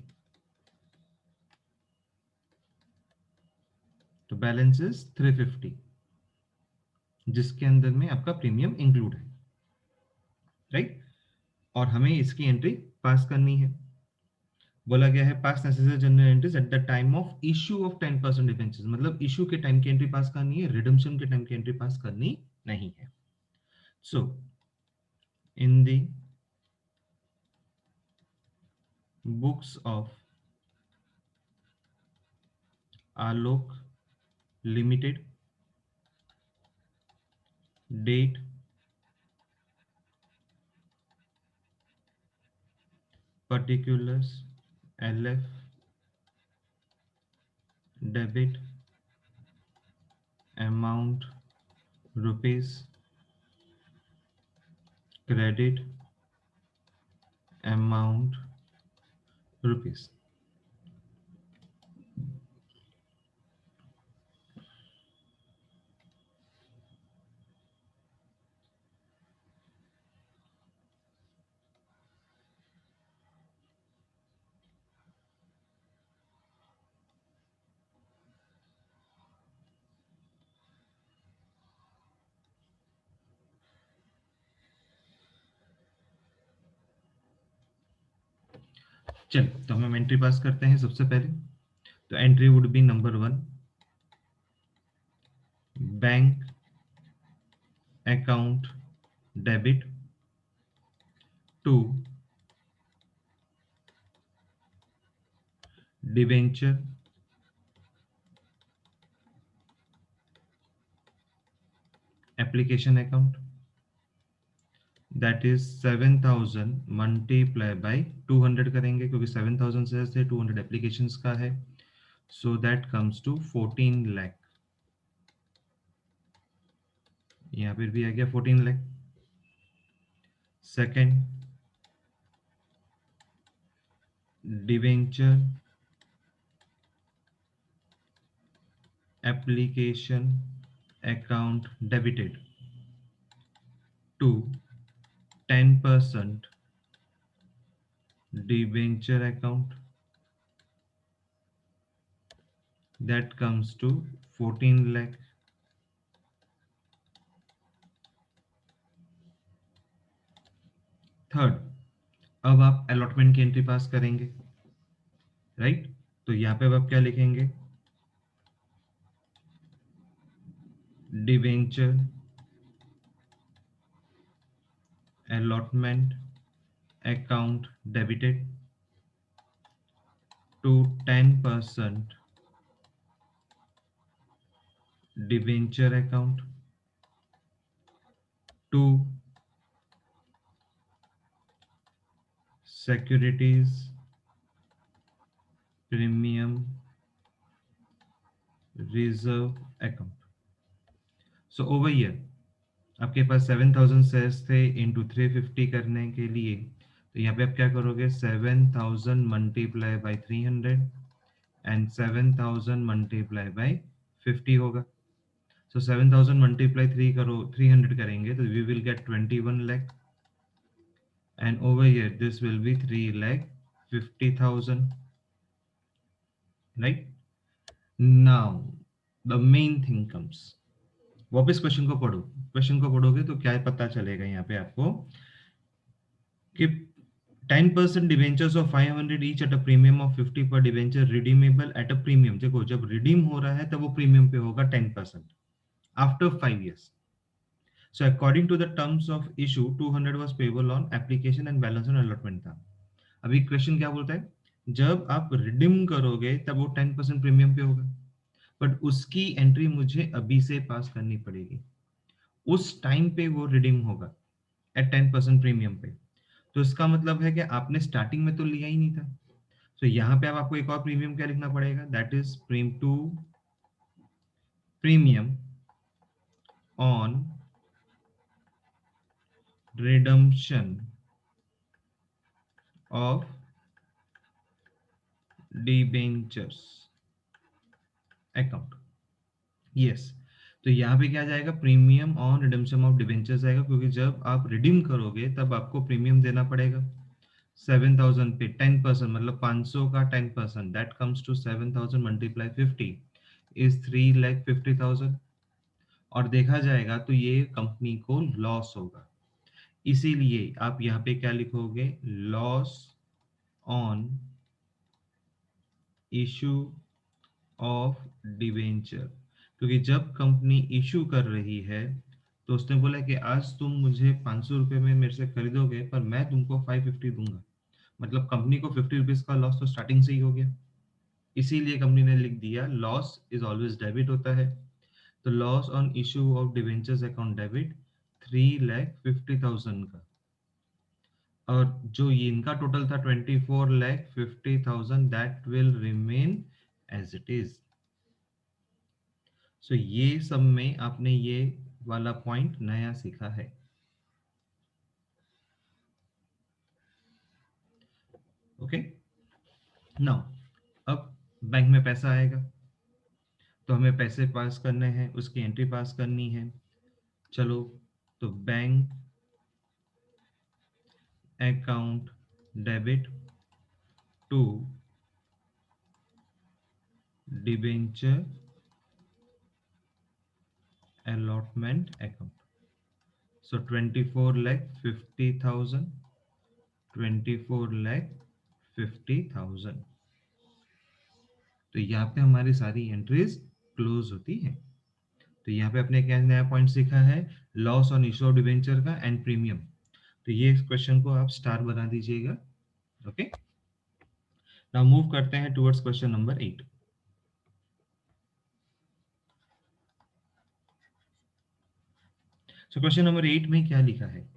A: तो बैलेंस इज 350, जिसके अंदर में आपका प्रीमियम इंक्लूड है, राइट। और हमें इसकी एंट्री पास करनी है। बोला गया है पास necessary general entries at the time of issue of 10% debentures, मतलब इशू के टाइम की एंट्री पास करनी है, रिडम्पशन के टाइम की एंट्री पास करनी नहीं है। So in the books of Alok limited date particulars LF debit amount rupees, credit amount rupees। चल तो हम एंट्री पास करते हैं सबसे पहले। तो entry would be number 1, bank account debit to debenture application account, that is 7,000 multiply by 200 करेंगे, क्योंकि 7,000 से 200 एप्लीकेशंस का है, so that comes to 14 lakh. यहाँ पर भी आ गया 14 lakh. Second, debenture application account debited to 10% debenture account, that comes to 14 lakh. Third, अब आप अलॉटमेंट की एंट्री पास करेंगे, राइट? तो यहाँ पे अब आप क्या लिखेंगे? Debenture allotment account debited to 10% debenture account to securities premium reserve account. So over here आपके पास 7000 शेयर्स थे इंटू 350 करने के लिए, तो यहाँ पे आप क्या करोगे? 7000 multiply by 300 and 7000 multiply by 50 होगा. सो 7000 मल्टीप्लाई 3 करो, 300 करेंगे तो we will get 21 lakh, and over here this will be 3,50,000, right? Now the main thing comes. वापस क्वेश्चन को पढ़ो. क्वेश्चन को पढ़ोगे तो क्या पता चलेगा यहाँ पे आपको कि 10% debentures of 500 each eight a premium of 50 पर debenture redeemable eight a premium. देखो जब रिडीम हो रहा है तब वो प्रीमियम पे होगा 10% after 5 years. So according to the terms of issue 200 was payable on application and balance on allotment था. अभी क्वेश्चन क्या बोलता है? जब आप रिडीम करोगे तब वो 10% प्रीमियम पे होगा, बट उसकी एंट्री मुझे अभी से पास करनी पड़ेगी. उस टाइम पे वो रिडीम होगा एट 10% प्रीमियम पे. तो इसका मतलब है कि आपने स्टार्टिंग में तो लिया ही नहीं था. तो यहाँ पे अब आपको एक और प्रीमियम क्या लिखना पड़ेगा? That is premium on redemption of debentures account. Yes, तो यहाँ पे क्या जाएगा? Premium on redemption of debentures आएगा, क्योंकि जब आप रिडीम करोगे तब आपको प्रीमियम देना पड़ेगा. 7000 पे 10% मतलब 500 का 10%, that comes to 7000 multiply 50 is 3,50,000. और देखा जाएगा तो ये कंपनी को लॉस होगा, इसीलिए आप यहाँ पे क्या लिखोगे? Loss on issue of debenture. क्योंकि जब कंपनी इशू कर रही है तो उसने बोला कि आज तुम मुझे 500 रुपए में मेरे से खरीदोगे पर मैं तुमको 550 दूंगा, मतलब कंपनी को 50 रुपीज का लॉस तो स्टार्टिंग से ही हो गया. इसीलिए कंपनी ने लिख दिया लॉस इज ऑलवेज डेबिट होता है. तो loss on issue of debentures account debit 3,50,000 का, और जो ये इनका टोटल था 24,50,000, that will remain as it is. So ये सब में आपने ये वाला पॉइंट नया सीखा है. ओके, नाउ अब बैंक में पैसा आएगा तो हमें पैसे पास करने हैं, उसकी एंट्री पास करनी है. चलो, तो bank account debit to debenture allotment account. So 24,50,000, 24,50,000. तो यहाँ पे हमारी सारी एंट्रीज क्लोज होती है. तो यहाँ पे अपने क्या नया पॉइंट सीखा है? Loss on issue of debenture का एंड प्रीमियम. तो ये क्वेश्चन को आप स्टार बना दीजिएगा. ओके, नाउ मूव करते हैं towards question number 8. So question number 8 में क्या लिखा है?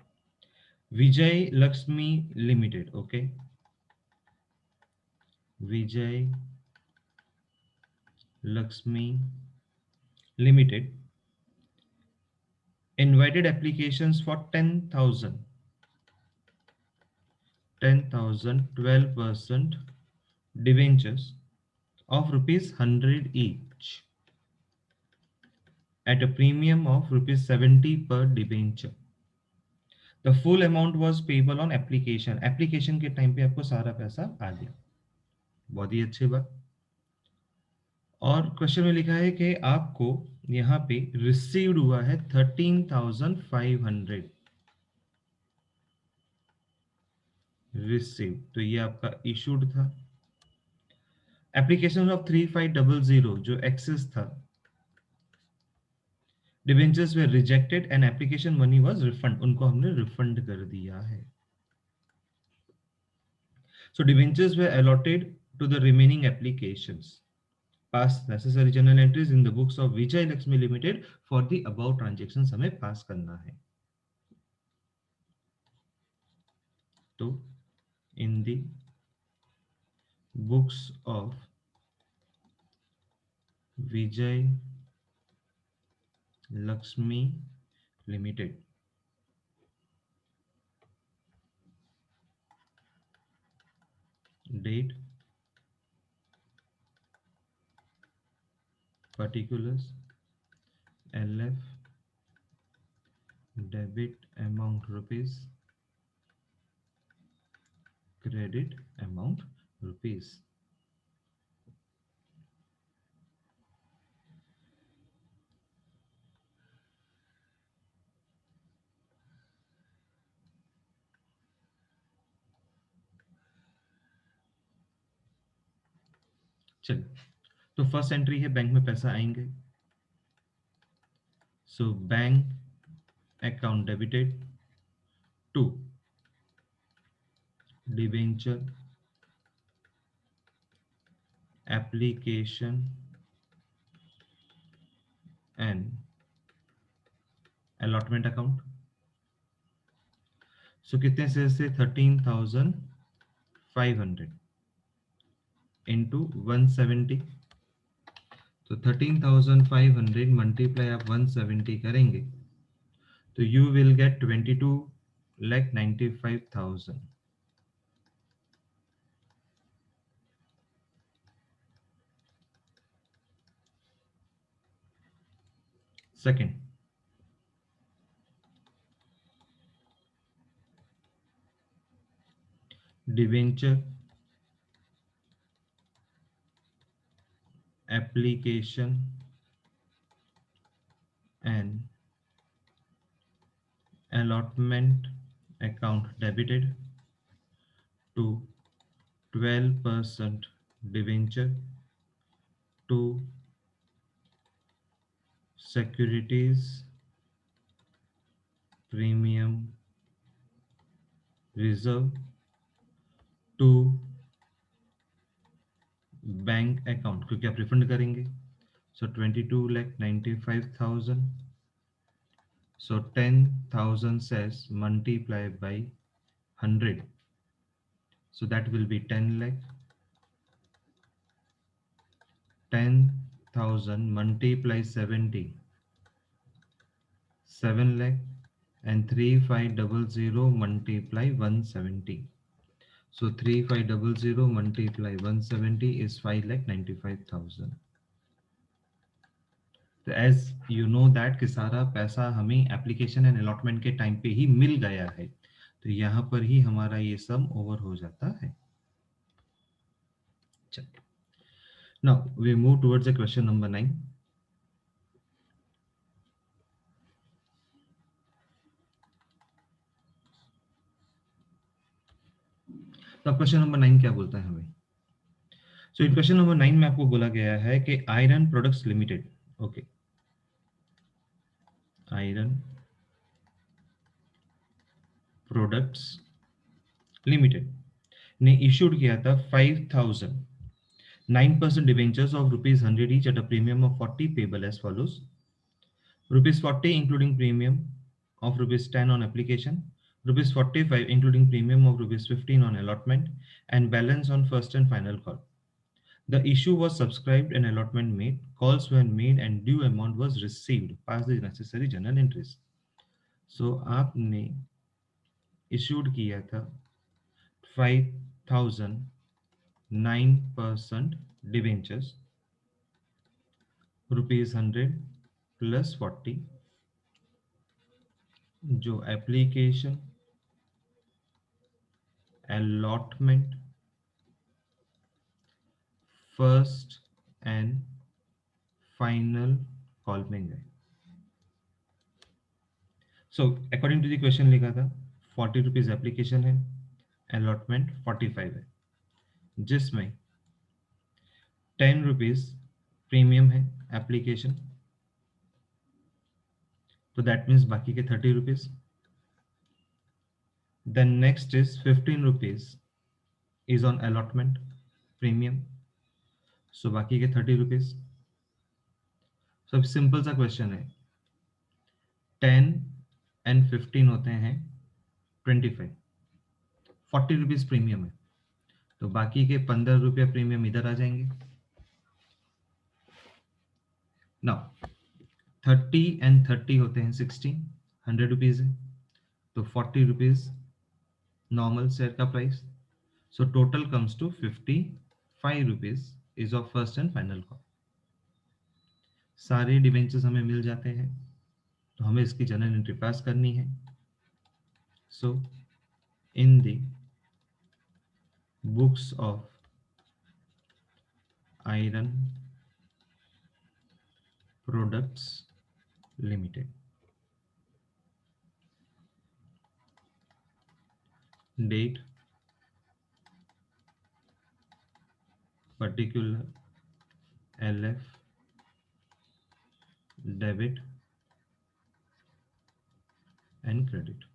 A: Vijay Lakshmi limited. Okay, Vijay Lakshmi limited invited applications for 10,000 12% debentures of rupees 100 each at a premium of rupees 70 per debenture. The full amount was payable on application. Application के time पे आपको सारा पैसा आ गया. बहुत ही अच्छी बात. और क्वेश्चन में लिखा है कि आपको यहाँ पे रिसीव्ड हुआ है 13,500 रिसीव. तो ये आपका इशूड था. एप्लीकेशन ऑफ 3500 जो एक्सेस था, debentures way rejected and application money was refund. उनको हमने रिफंड कर दिया है. So debentures were allotted to the remaining applications. Pass necessary journal entries in the books of Vijay Lakshmi Limited for the above transactions हमें पास करना है. तो in the books of Vijay Lakshmi Limited, date, particulars, LF, debit amount rupees, credit amount rupees. चलिए, तो first entry है bank में पैसा आएंगे. So bank account debited to debenture application and allotment account. So कितने से 13,500 इंटू 170. तो 13,500 multiply आप 170 करेंगे तो you will gate 22,95,000. Second, debenture application and allotment account debited to 12% debenture to securities premium reserve to bank account, क्योंकि आप refund करेंगे. सो 22,95,000. So 10,000 says multiply by 100. So that will be 10 lakh. 10,000 multiply 70. 7 lakh. And 3500 multiply 170. So 3500 multiply 170 is 5,95,000. तो as you know that कि सारा पैसा हमें application and allotment के time पे ही मिल गया है. तो यहाँ पर ही हमारा ये सम ओवर हो जाता है. चलिए, now we move towards the question number 9. तो अब क्वेश्चन नंबर 9 क्या बोलता है हमें. सो इन क्वेश्चन नंबर 9 में आपको बोला गया है कि iron products limited, okay, iron products limited ने इशूड किया था 5,000 9% debentures of rupees 100 each at a premium of 40 payable as follows. Rupees 40 including premium of rupees 10 on application, rupees 45 including premium of rupees 15 on allotment, and balance on first and final call. The issue was subscribed and allotment made, calls were made and due amount was received. Pass the necessary journal entries. So आपने issued किया था 5,000 9% debentures ₹100 plus 40 जो application allotment first and final call में गए। So according to the question लिखा था ₹40 application है, allotment 45 है, जिसमें ₹10 प्रीमियम है एप्लीकेशन, तो दैट मीन्स बाकी के ₹30। Then next is ₹15 is on allotment premium, so बाकी के ₹30। सब सिंपल सा क्वेश्चन है, 10 एंड 15 होते हैं 25, ₹40 प्रीमियम है, तो बाकी के ₹15 प्रीमियम इधर आ जाएंगे। नाउ 30 एंड 30 होते हैं 16, ₹100 है, तो ₹40 नॉर्मल शेयर का price, so total comes to ₹55 is of first and final call. सारे डिवेंचर्स हमें मिल जाते हैं, तो हमें इसकी जनरल एंट्री पास करनी है। So in the books of iron products limited, date, particular, LF, debit and credit.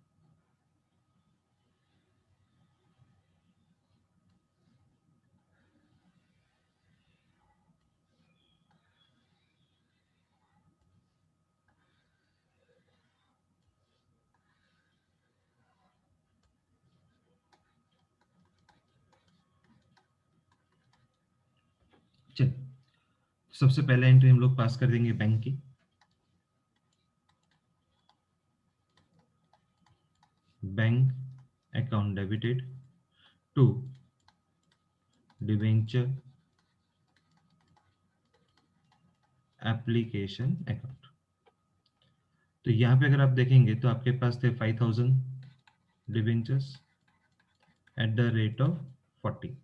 A: चल, सबसे पहले एंट्री हम लोग पास कर देंगे बैंक की। Bank account debited to debenture application account. तो यहाँ पे अगर आप देखेंगे तो आपके पास थे 5000 debentures eight the rate of 40,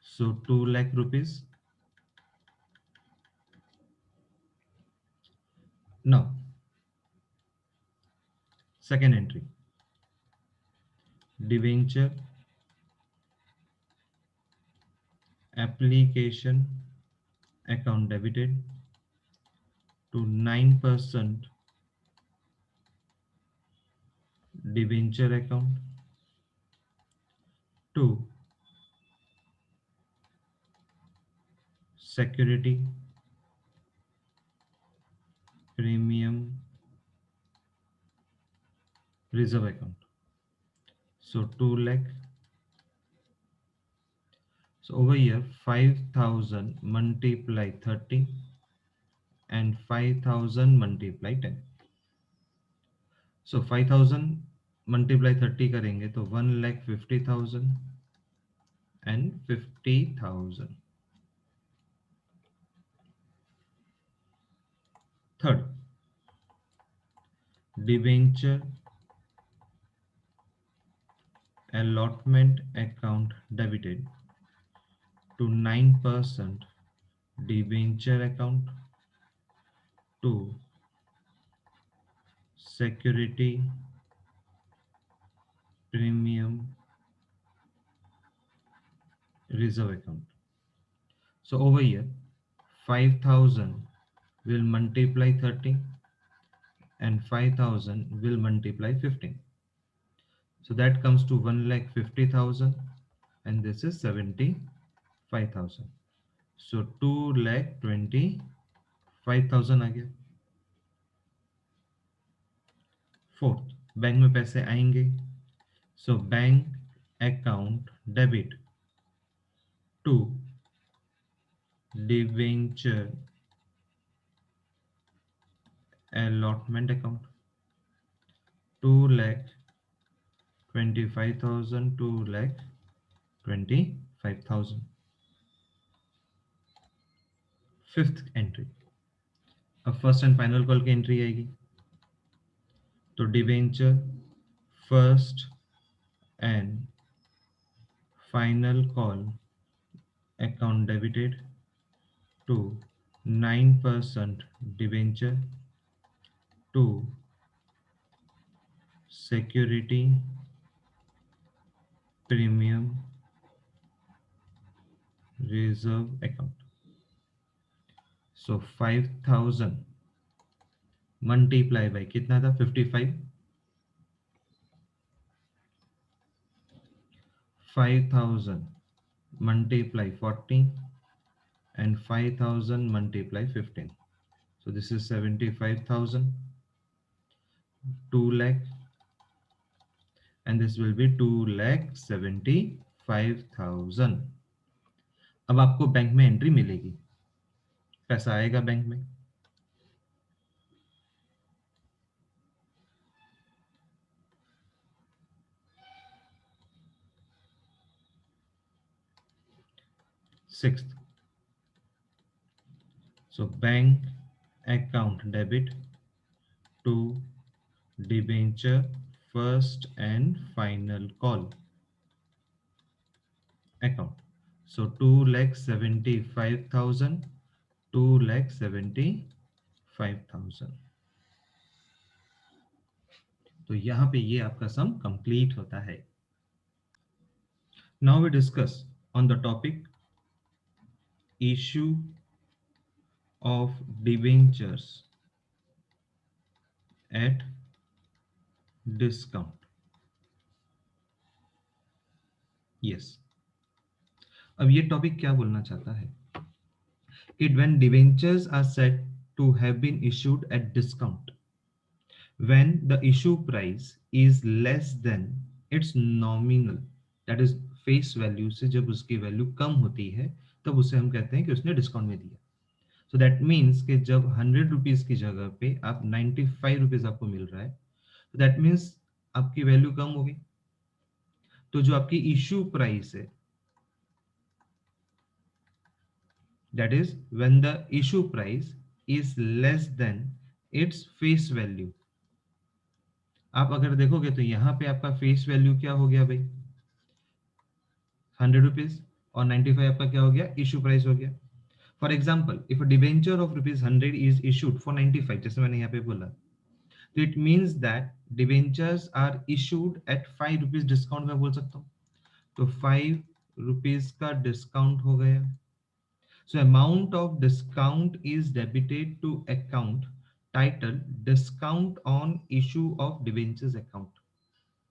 A: so 2 lakh rupees. Now second entry, debenture application account debited to 9% debenture account to security premium reserve account, so 2 lakh. So over here 5000 multiply 30 and 5000 multiply 10, so 5000 multiply 30 करेंगे तो 1,50,000 and 50,000। Third, debenture allotment account debited to 9% debenture account to security premium reserve account. So over here 5000 will multiply 30 and 5000 will multiply 15, so that comes to 1,50,000 and this is 75,000, so 2,25,000 आ गया। Fourth, bank में पैसे आएंगे, so bank account debit to debenture allotment account 2,25,000, 2,25,000, 5000. Fifth entry, अब first and final call की entry आएगी। तो debenture first and final call account debited to 9% debenture to security premium reserve account. So 5000 multiply by कितना था 55, 5000 multiply 40 and 5000 multiply 15. So this is 75,000, 2 lakh, and this will be 2,75,000. अब आपको bank में entry मिलेगी, पैसा आएगा बैंक में। Sixth, so bank account debit to debenture first and final call account. So 2,75,000, 2,75,000. तो यहाँ पे ये आपका सम कंप्लीट होता है। Now we discuss on the topic issue of debentures at discount. Yes. अब ये टॉपिक क्या बोलना चाहता है कि when debentures are said to have been issued at discount, when the issue price is less than its nominal, that is face value से जब उसकी वैल्यू कम होती है तब उसे हम कहते हैं कि उसने डिस्काउंट में दिया। सो दैट मीन्स कि जब 100 रुपीज की जगह पे आप 95 रुपीज आपको मिल रहा है, तो दैट मीन्स आपकी वैल्यू कम हो गई। तो जो आपकी इश्यू प्राइस है, that is when the issue price is less than its face value। आप अगर देखोगे तो यहाँ पे आपका फेस वैल्यू क्या हो गया भाई, 100 रुपीज, और 95 आपका क्या हो गया, इशू प्राइस हो गया। For example, if a debenture of rupees 100 is issued for 95, जैसे मैंने यहाँ पे बोला, तो it means that debentures are issued at 5 rupees discount में बोल सकता हूँ। तो 5 रुपीज का डिस्काउंट हो गया। So amount of discount is debited to account titled discount on issue of debentures account.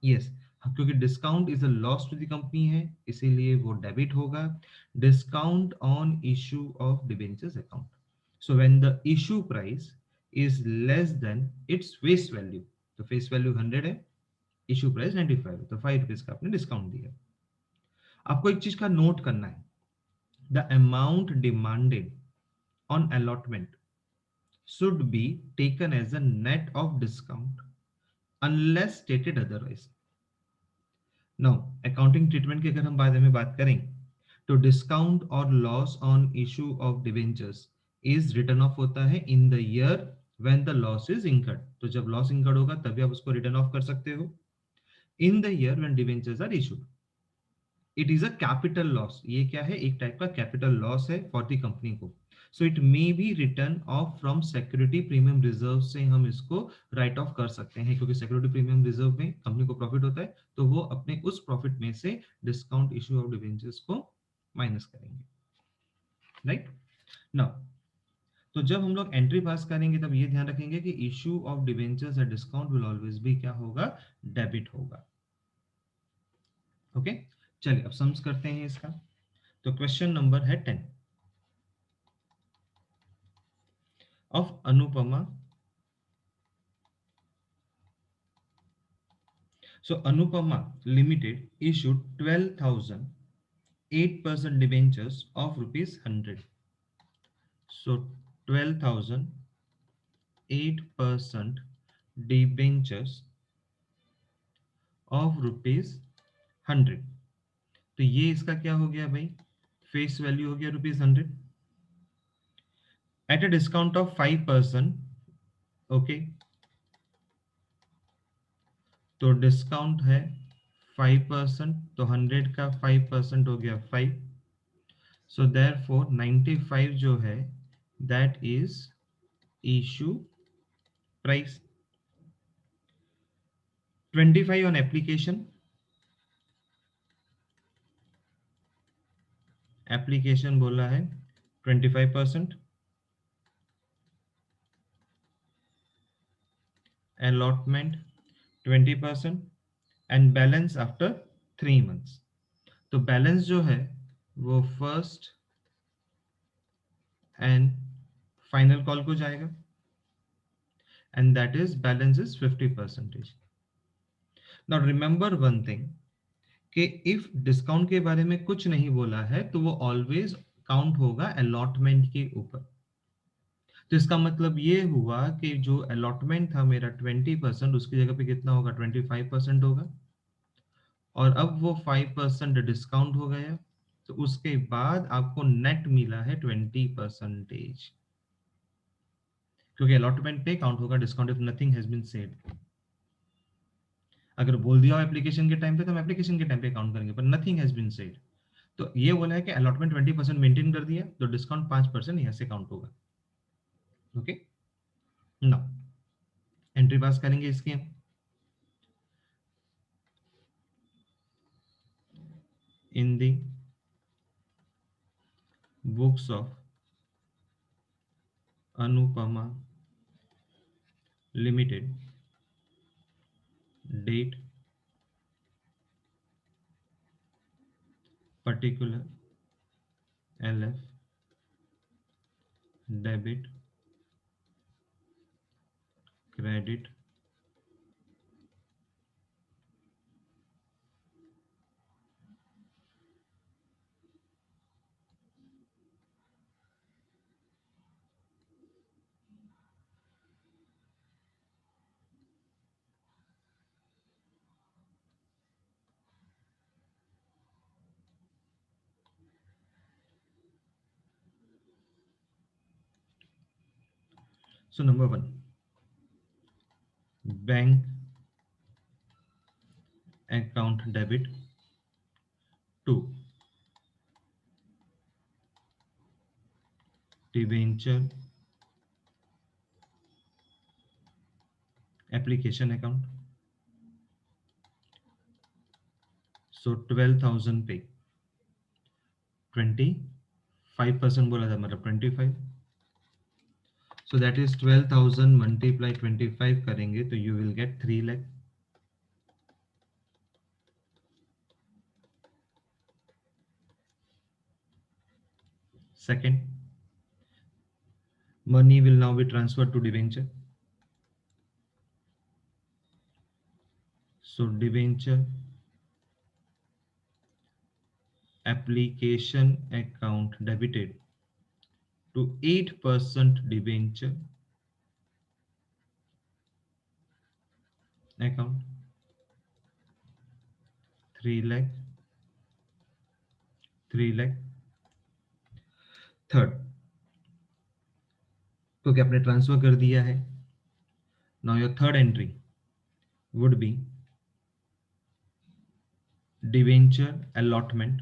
A: Yes, क्योंकि discount is a loss to the company है, इसीलिए वो डेबिट होगा। Discount on issue of debentures account. So when the issue price is less than its face value, तो face value 100 है, issue price 95 है, तो 5 rupees का आपने डिस्काउंट दिया। आपको एक चीज का नोट करना है, the amount demanded on allotment should be taken as a net of discount unless stated otherwise. Now, accounting treatment की अगर हम बारे में बात करें तो discount और loss on issue of debentures is written off होता है in the year when the loss is incurred। तो जब loss incurred होगा तभी आप उसको written off कर सकते हो, in the year when debentures are issued। It is a capital loss, ये क्या है, एक टाइप का कैपिटल लॉस है फॉर द कंपनी को। So it may be return of from security premium reserve से हम इसको राइट ऑफ कर सकते हैं, क्योंकि सिक्योरिटी प्रीमियम रिजर्व में कंपनी को प्रॉफिट होता है, तो वो अपने उस प्रॉफिट में से डिस्काउंट इशू ऑफ डिबेंचर्स को माइनस करेंगे, राइट। नाउ, तो जब हम लोग एंट्री पास करेंगे तब ये ध्यान रखेंगे कि issue of debentures at discount will always भी क्या होगा, डेबिट होगा। ओके, चलिए अब सम्स करते हैं इसका। तो क्वेश्चन नंबर है 10 of Anupama. So Anupama Limited issued 12,000 8% debentures of rupees 100. So 12,000 8% debentures of rupees 100. तो ये इसका क्या हो गया भाई, फेस वैल्यू हो गया ₹100 at a discount of 5%। Okay, तो डिस्काउंट है 5%, तो 100 का 5% हो गया 5। सो देयरफॉर 95 जो है that is issue price. 25 on application, application बोला है 25%, allotment 20% and balance after 3 months. तो बैलेंस जो है वो फर्स्ट एंड फाइनल कॉल को जाएगा and that is balance is 50%। Now remember one thing कि इफ डिस्काउंट के बारे में कुछ नहीं बोला है तो वो ऑलवेज काउंट होगा अलॉटमेंट के ऊपर। तो इसका मतलब ये हुआ कि जो अलॉटमेंट था मेरा 20%, उसकी जगह पे कितना होगा, 25% होगा, और अब वो 5% डिस्काउंट हो गया, तो उसके बाद आपको नेट मिला है 20%, क्योंकि अलॉटमेंट पे काउंट होगा discount if nothing has been said. अगर बोल दिया हो एप्लीकेशन के टाइम पे तो हम एप्लीकेशन के टाइम पे काउंट करेंगे, पर नथिंग हैज बीन सेड। तो ये बोला है कि अलॉटमेंट 20% मेंटेन कर दिया तो डिस्काउंट 5% यहाँ से काउंट होगा। ओके, ना एंट्री पास करेंगे इसकी हम in the books of Anupama limited, date particular LF debit credit so number 1, bank account debit to debenture application account. So 12,000 पे 25% बोला था, मतलब 25। सो दैट इज 12,000 मल्टीप्लाई 25 करेंगे तो you will gate 3 lakh. Second, money will now be transferred to debenture. So debenture application account debited to 8% debenture account 3 lakh 3 lakh। Third, तो क्या आपने transfer कर दिया है। Now your third entry would B debenture allotment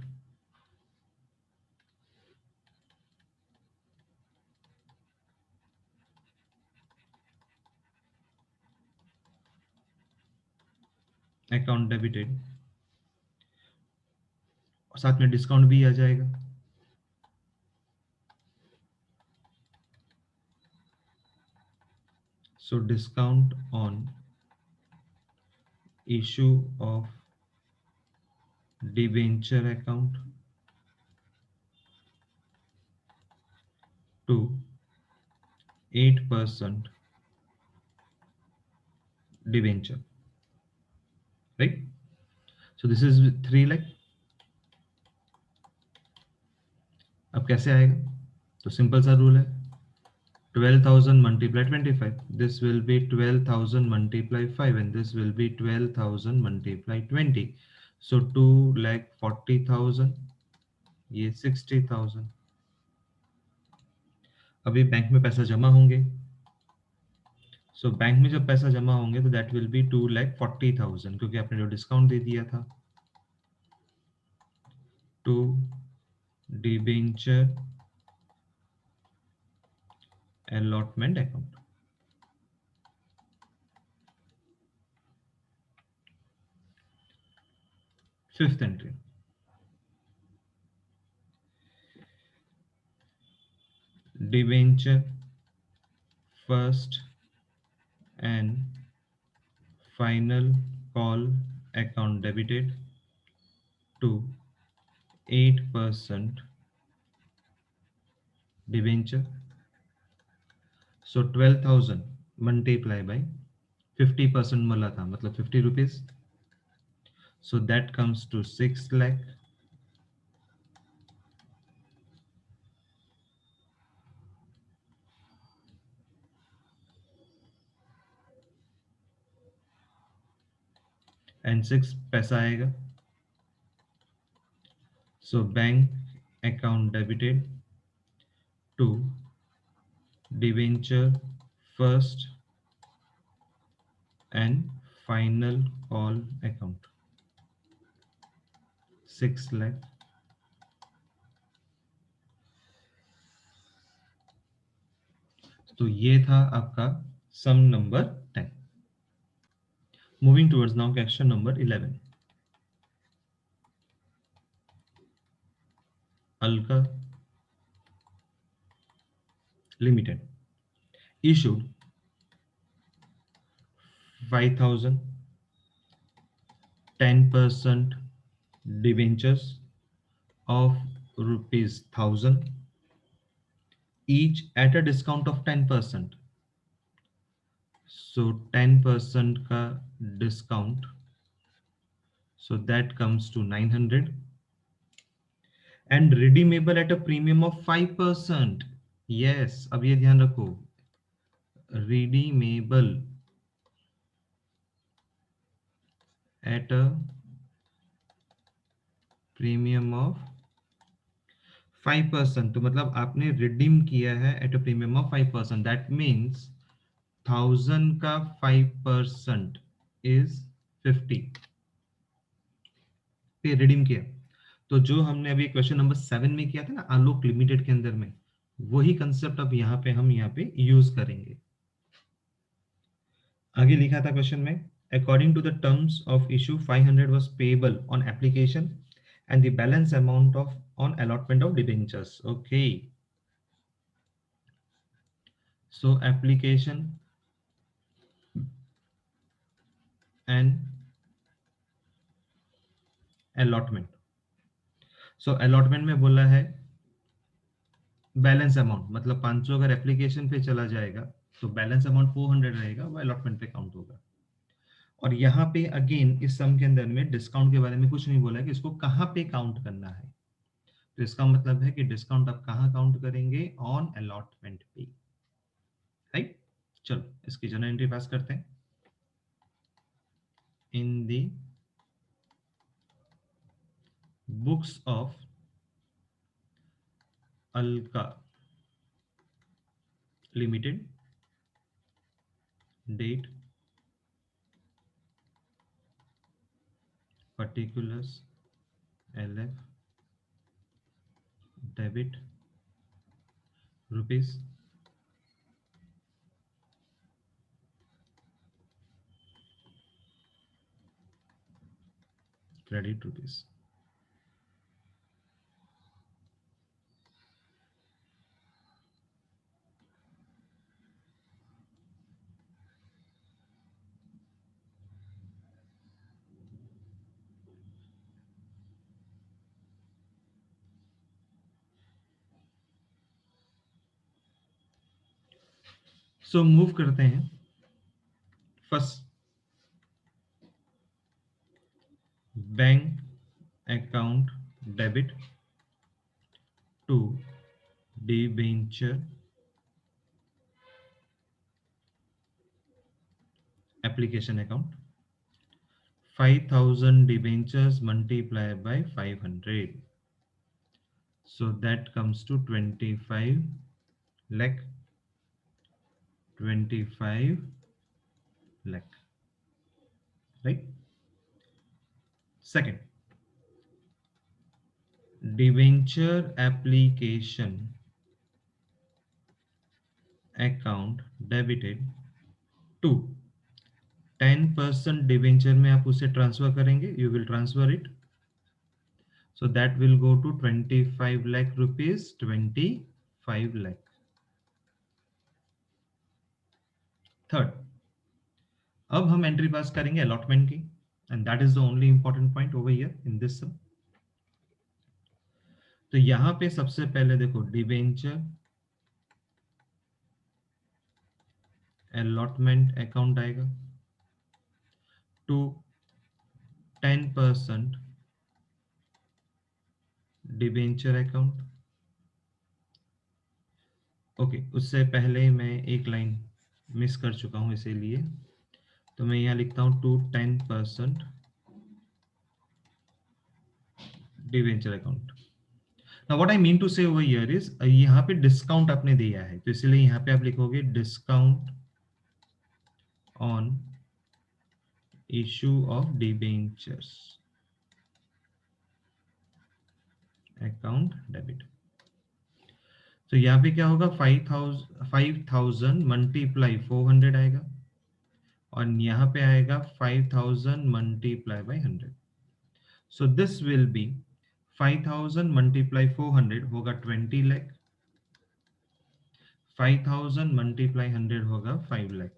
A: account debited, और साथ में discount भी आ जाएगा। So discount on issue of debenture account to 8% debenture, right? So this is 3 lakh। अब कैसे आएगा, तो सिंपल सा रूल है, 12,000 multiply 25, this will be 12,000 multiply 5 and this will be 12,000 multiply 20। सो 2,40,000, ये 60,000। अभी बैंक में पैसा जमा होंगे, सो बैंक में जब पैसा जमा होंगे तो दैट विल बी 2,40,000, क्योंकि आपने जो डिस्काउंट दे दिया था। To debenture allotment account. Fifth entry, debenture first and final call account debited to 8% debenture. So 12,000 multiply by 50% मला था, मतलब 50 rupees. So that comes to 6 lakh. And 6 पैसा आएगा. So bank account debited to debenture first and final call account 6 lakh. तो ये था आपका सम number 10. Moving towards now question number 11. Alka Limited issued 5,000 10% debentures of rupees 1,000 each at a discount of 10%. So 10% ka discount, so that comes to 900, and redeemable at a premium of 5%. Yes, अब ये ध्यान रखो, redeemable at a premium of 5%. तो मतलब आपने redeem किया है eight a premium of 5%. That means 1,000 का 5% इज 50 पे रिडीम किया. तो जो हमने अभी क्वेश्चन नंबर 7 में किया था ना आलोक लिमिटेड के अंदर में, वही कंसेप्ट अब यहाँ पे हम यहाँ पे यूज करेंगे. आगे लिखा था क्वेश्चन में, according to the terms of issue 500 was payable on application and the balance amount of on allotment of debentures. Okay, so application and allotment. So allotment में बोला है बैलेंस अमाउंट, मतलब 500 अगर एप्लीकेशन पे चला जाएगा तो बैलेंस अमाउंट 400 रहेगा, वो अलॉटमेंट पे काउंट होगा. और यहाँ पे अगेन इस सम के अंदर में डिस्काउंट के बारे में कुछ नहीं बोला है कि इसको कहाँ पे काउंट करना है. तो इसका मतलब है कि डिस्काउंट आप कहाँ काउंट करेंगे, ऑन अलॉटमेंट पे. राइट, चलो इसकी जनरल एंट्री पास करते हैं. In the books of Alka limited, date, particulars, LF, debit, rupees, credit rupees. So move करते हैं. First, bank account debit to debenture application account 5,000 debentures multiplied by 500. So that comes to 25 lakh. 25 lakh. Right? Second, debenture application account debited to 10% debenture में आप उसे transfer करेंगे, you will transfer it, so that will go to 25 lakh rupees, 25 lakh. Third, अब हम entry pass करेंगे allotment की, and that is the only important point over here in this sum. तो यहां पे सबसे पहले देखो डिवेंचर अलॉटमेंट अकाउंट आएगा टू 10% डिवेंचर अकाउंट. ओके, उससे पहले मैं एक लाइन मिस कर चुका हूं, इसीलिए तो मैं यहां लिखता हूं to 10% debenture account. Now what I mean to say over here is, यहाँ पे डिस्काउंट आपने दिया है, तो इसलिए यहाँ पे आप लिखोगे discount on issue of debentures account debit. तो यहाँ पे क्या होगा, 5,000 मल्टीप्लाई 400 आएगा, और यहाँ पे आएगा 5,000 multiply by 100. So this will be 5,000 multiply 400 होगा 20 लाख, 5,000 मल्टीप्लाई 100 होगा 5 लाख,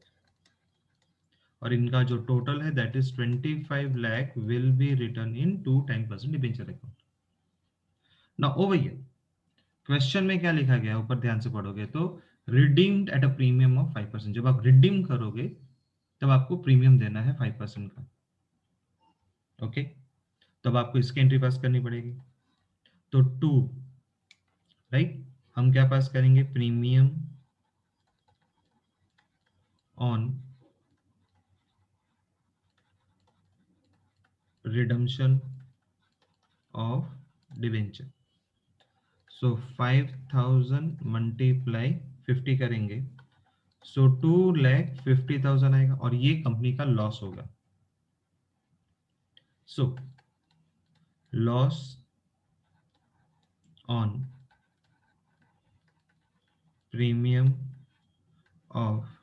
A: और इनका जो टोटल है that is 25 lakh will be return into 10% debenture account. Now over here question में क्या लिखा गया, ऊपर ध्यान से पढ़ोगे तो redeemed at a premium of 5%. जब आप रिडीम करोगे तब आपको प्रीमियम देना है 5% का. ओके, तब आपको इसकी एंट्री पास करनी पड़ेगी. तो टू, राइट, हम क्या पास करेंगे, premium on redemption of debenture. So 5,000 multiply 50 करेंगे, सो 2,50,000 आएगा, और ये कंपनी का लॉस होगा. So loss on premium of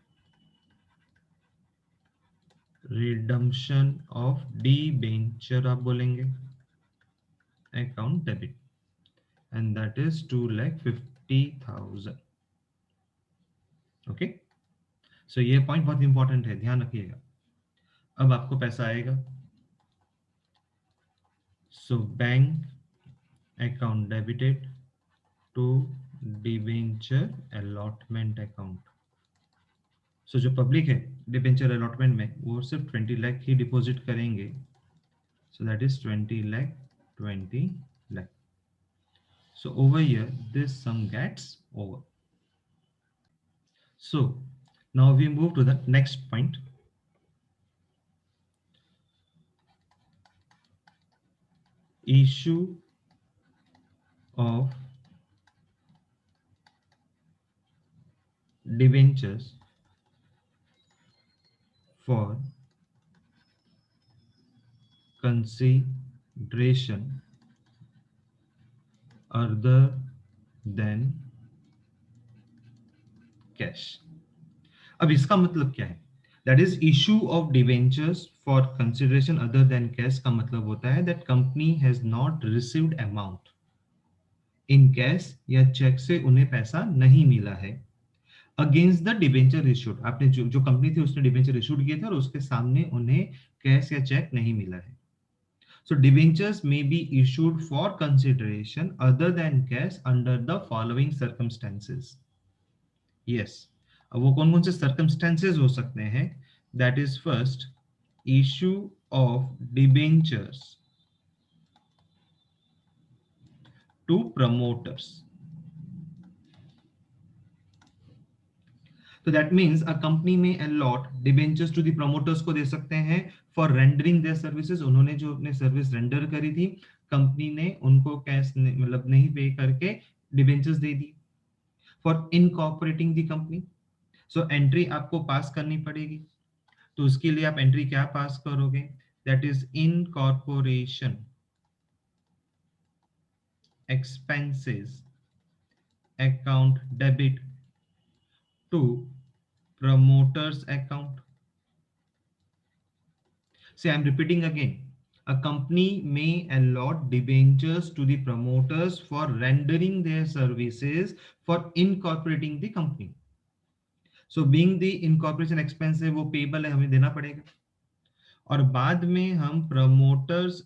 A: redemption of debenture आप बोलेंगे account debit, and that is 2,50,000. Okay, so ये पॉइंट बहुत इंपॉर्टेंट है, ध्यान रखिएगा. अब आपको पैसा आएगा, so bank account debited to debenture allotment account. So जो पब्लिक है डिबेंचर अलॉटमेंट में वो सिर्फ 20 लाख ही डिपॉजिट करेंगे, so that is 20 lakh, 20 lakh. So over here, this sum gets over. So now we move to the next point. Issue of debentures for consideration other than cash. अब इसका मतलब क्या है, that is issue of debentures for consideration other than cash का मतलब होता है that company has not received amount in cash या चेक से उन्हें पैसा नहीं मिला है अगेंस्ट द डिबेंचर इशूड. आपने जो कंपनी थी उसने डिबेंचर इशूड किए थे और उसके सामने उन्हें कैश या चेक नहीं मिला है. So debentures may be issued for consideration other than cash under the following circumstances. Yes, अब वो कौन कौन से सर्कमस्टेंसेस हो सकते हैं, that is first issue of debentures to promoters. तो दैट मीन्स अ कंपनी में allot debentures to the promoters को दे सकते हैं फॉर रेंडरिंग देयर सर्विसेज। उन्होंने जो अपने सर्विस रेंडर करी थी, कंपनी ने उनको कैश मतलब नहीं पे करके debentures they the. For incorporating the company, so entry आपको पास करनी पड़ेगी। तो उसके लिए आप एंट्री क्या पास करोगे? That is incorporation expenses account debit to promoters account. See, I'm repeating again. A company may allot debentures to the promoters for rendering their services for incorporating the company. So being the incorporation expense है वो payable है, हमें देना पड़ेगा। और बाद में हम promoters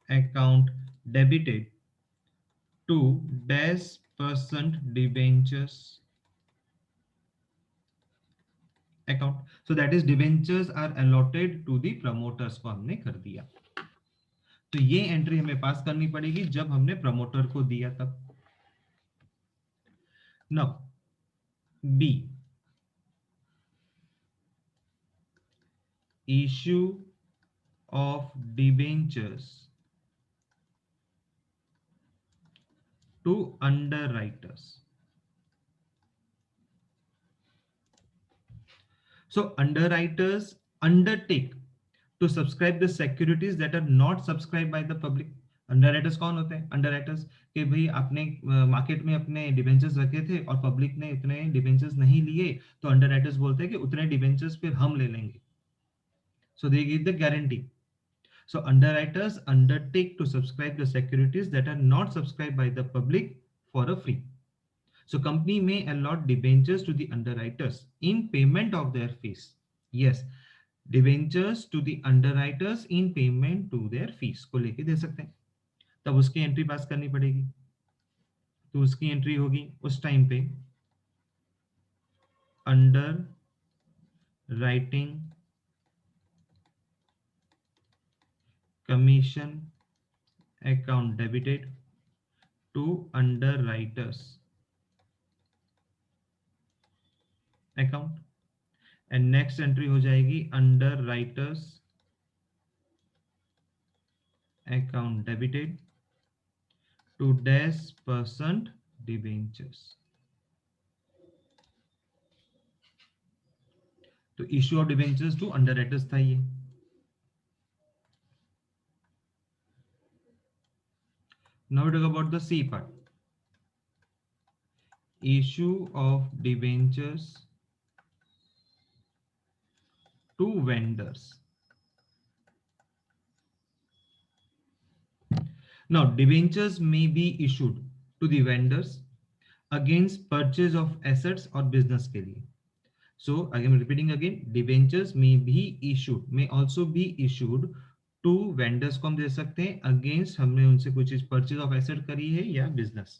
A: account debited to dash percent debentures account, so that is debentures are allotted to the promoters को हमने कर दिया। तो ये एंट्री हमें पास करनी पड़ेगी जब हमने प्रमोटर को दिया तब। Now B, issue of debentures to underwriters. So underwriters undertake to subscribe the securities that are not subscribed by the public. Underwriters कौन होते हैं? अंडरराइटर्स कि भाई आपने मार्केट में अपने डिबेंचर्स रखे थे और पब्लिक ने उतने डिबेंचर्स नहीं लिए, तो अंडरराइटर्स बोलते हैं कि उतने डिबेंचर्स फिर हम ले लेंगे। So they give the guarantee. So underwriters undertake to subscribe the securities that are not subscribed by the public for a free. So company may allot debentures to the underwriters in payment of their fees. Yes, debentures to the underwriters in payment to their fees को लेके दे सकते हैं। तब उसकी entry pass करनी पड़ेगी। तो उसकी एंट्री होगी उस टाइम पे underwriting commission account debited to underwriters account, and next entry हो जाएगी underwriters account debited to dash percent debentures. तो issue of debentures to underwriters था ये। Now we talk about the C part. Issue of debentures to vendors. Now debentures may be issued to the vendors against purchase of assets or business के लिए। So I am repeating again, debentures may be issued, may also be issued to vendors को हम दे सकते हैं against हमने उनसे कोई चीज purchase of asset करी है या business।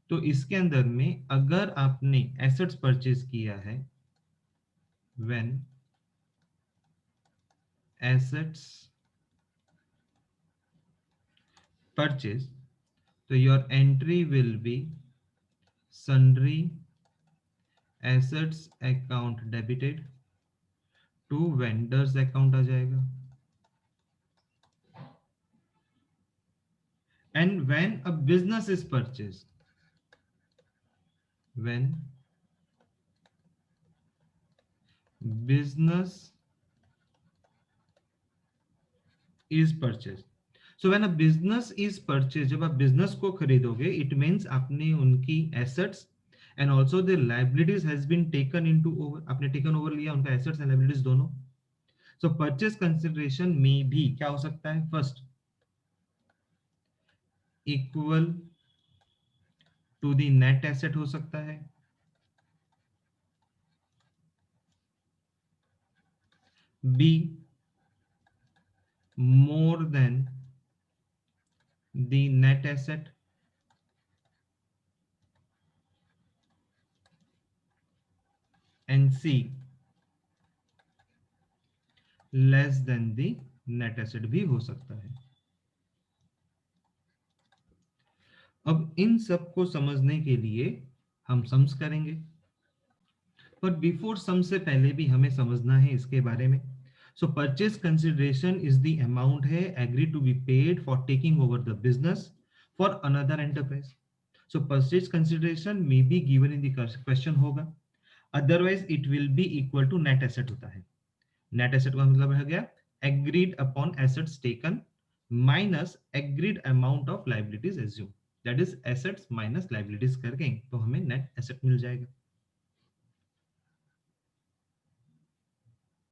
A: तो इसके अंदर में अगर आपने assets purchase किया है, when assets purchase, so your entry will be sundry assets account debited to vendors account आ जाएगा। And when a business is purchased, when business is purchased, so when a business is purchased, जब आप business को खरीदोगे, it means आपने उनकी assets and also the liabilities has been taken into over, आपने taken over लिया उनका assets and liabilities दोनों। So purchase consideration may be क्या हो सकता है? First, equal to the net asset हो सकता है। B, more than the net asset, and C, less than the net asset भी हो सकता है। अब इन सब को समझने के लिए हम सम्स करेंगे, पर बिफोर सम से पहले भी हमें समझना है इसके बारे में। So purchase consideration is the amount है agree to be paid for taking over the business for another enterprise. So purchase consideration may be given in the question होगा, otherwise it will be equal to net asset होता है। Net asset का मतलब हो गया agreed upon assets taken minus agreed amount of liabilities assume, that is assets minus liabilities करके तो हमें नेट एसेट मिल जाएगा।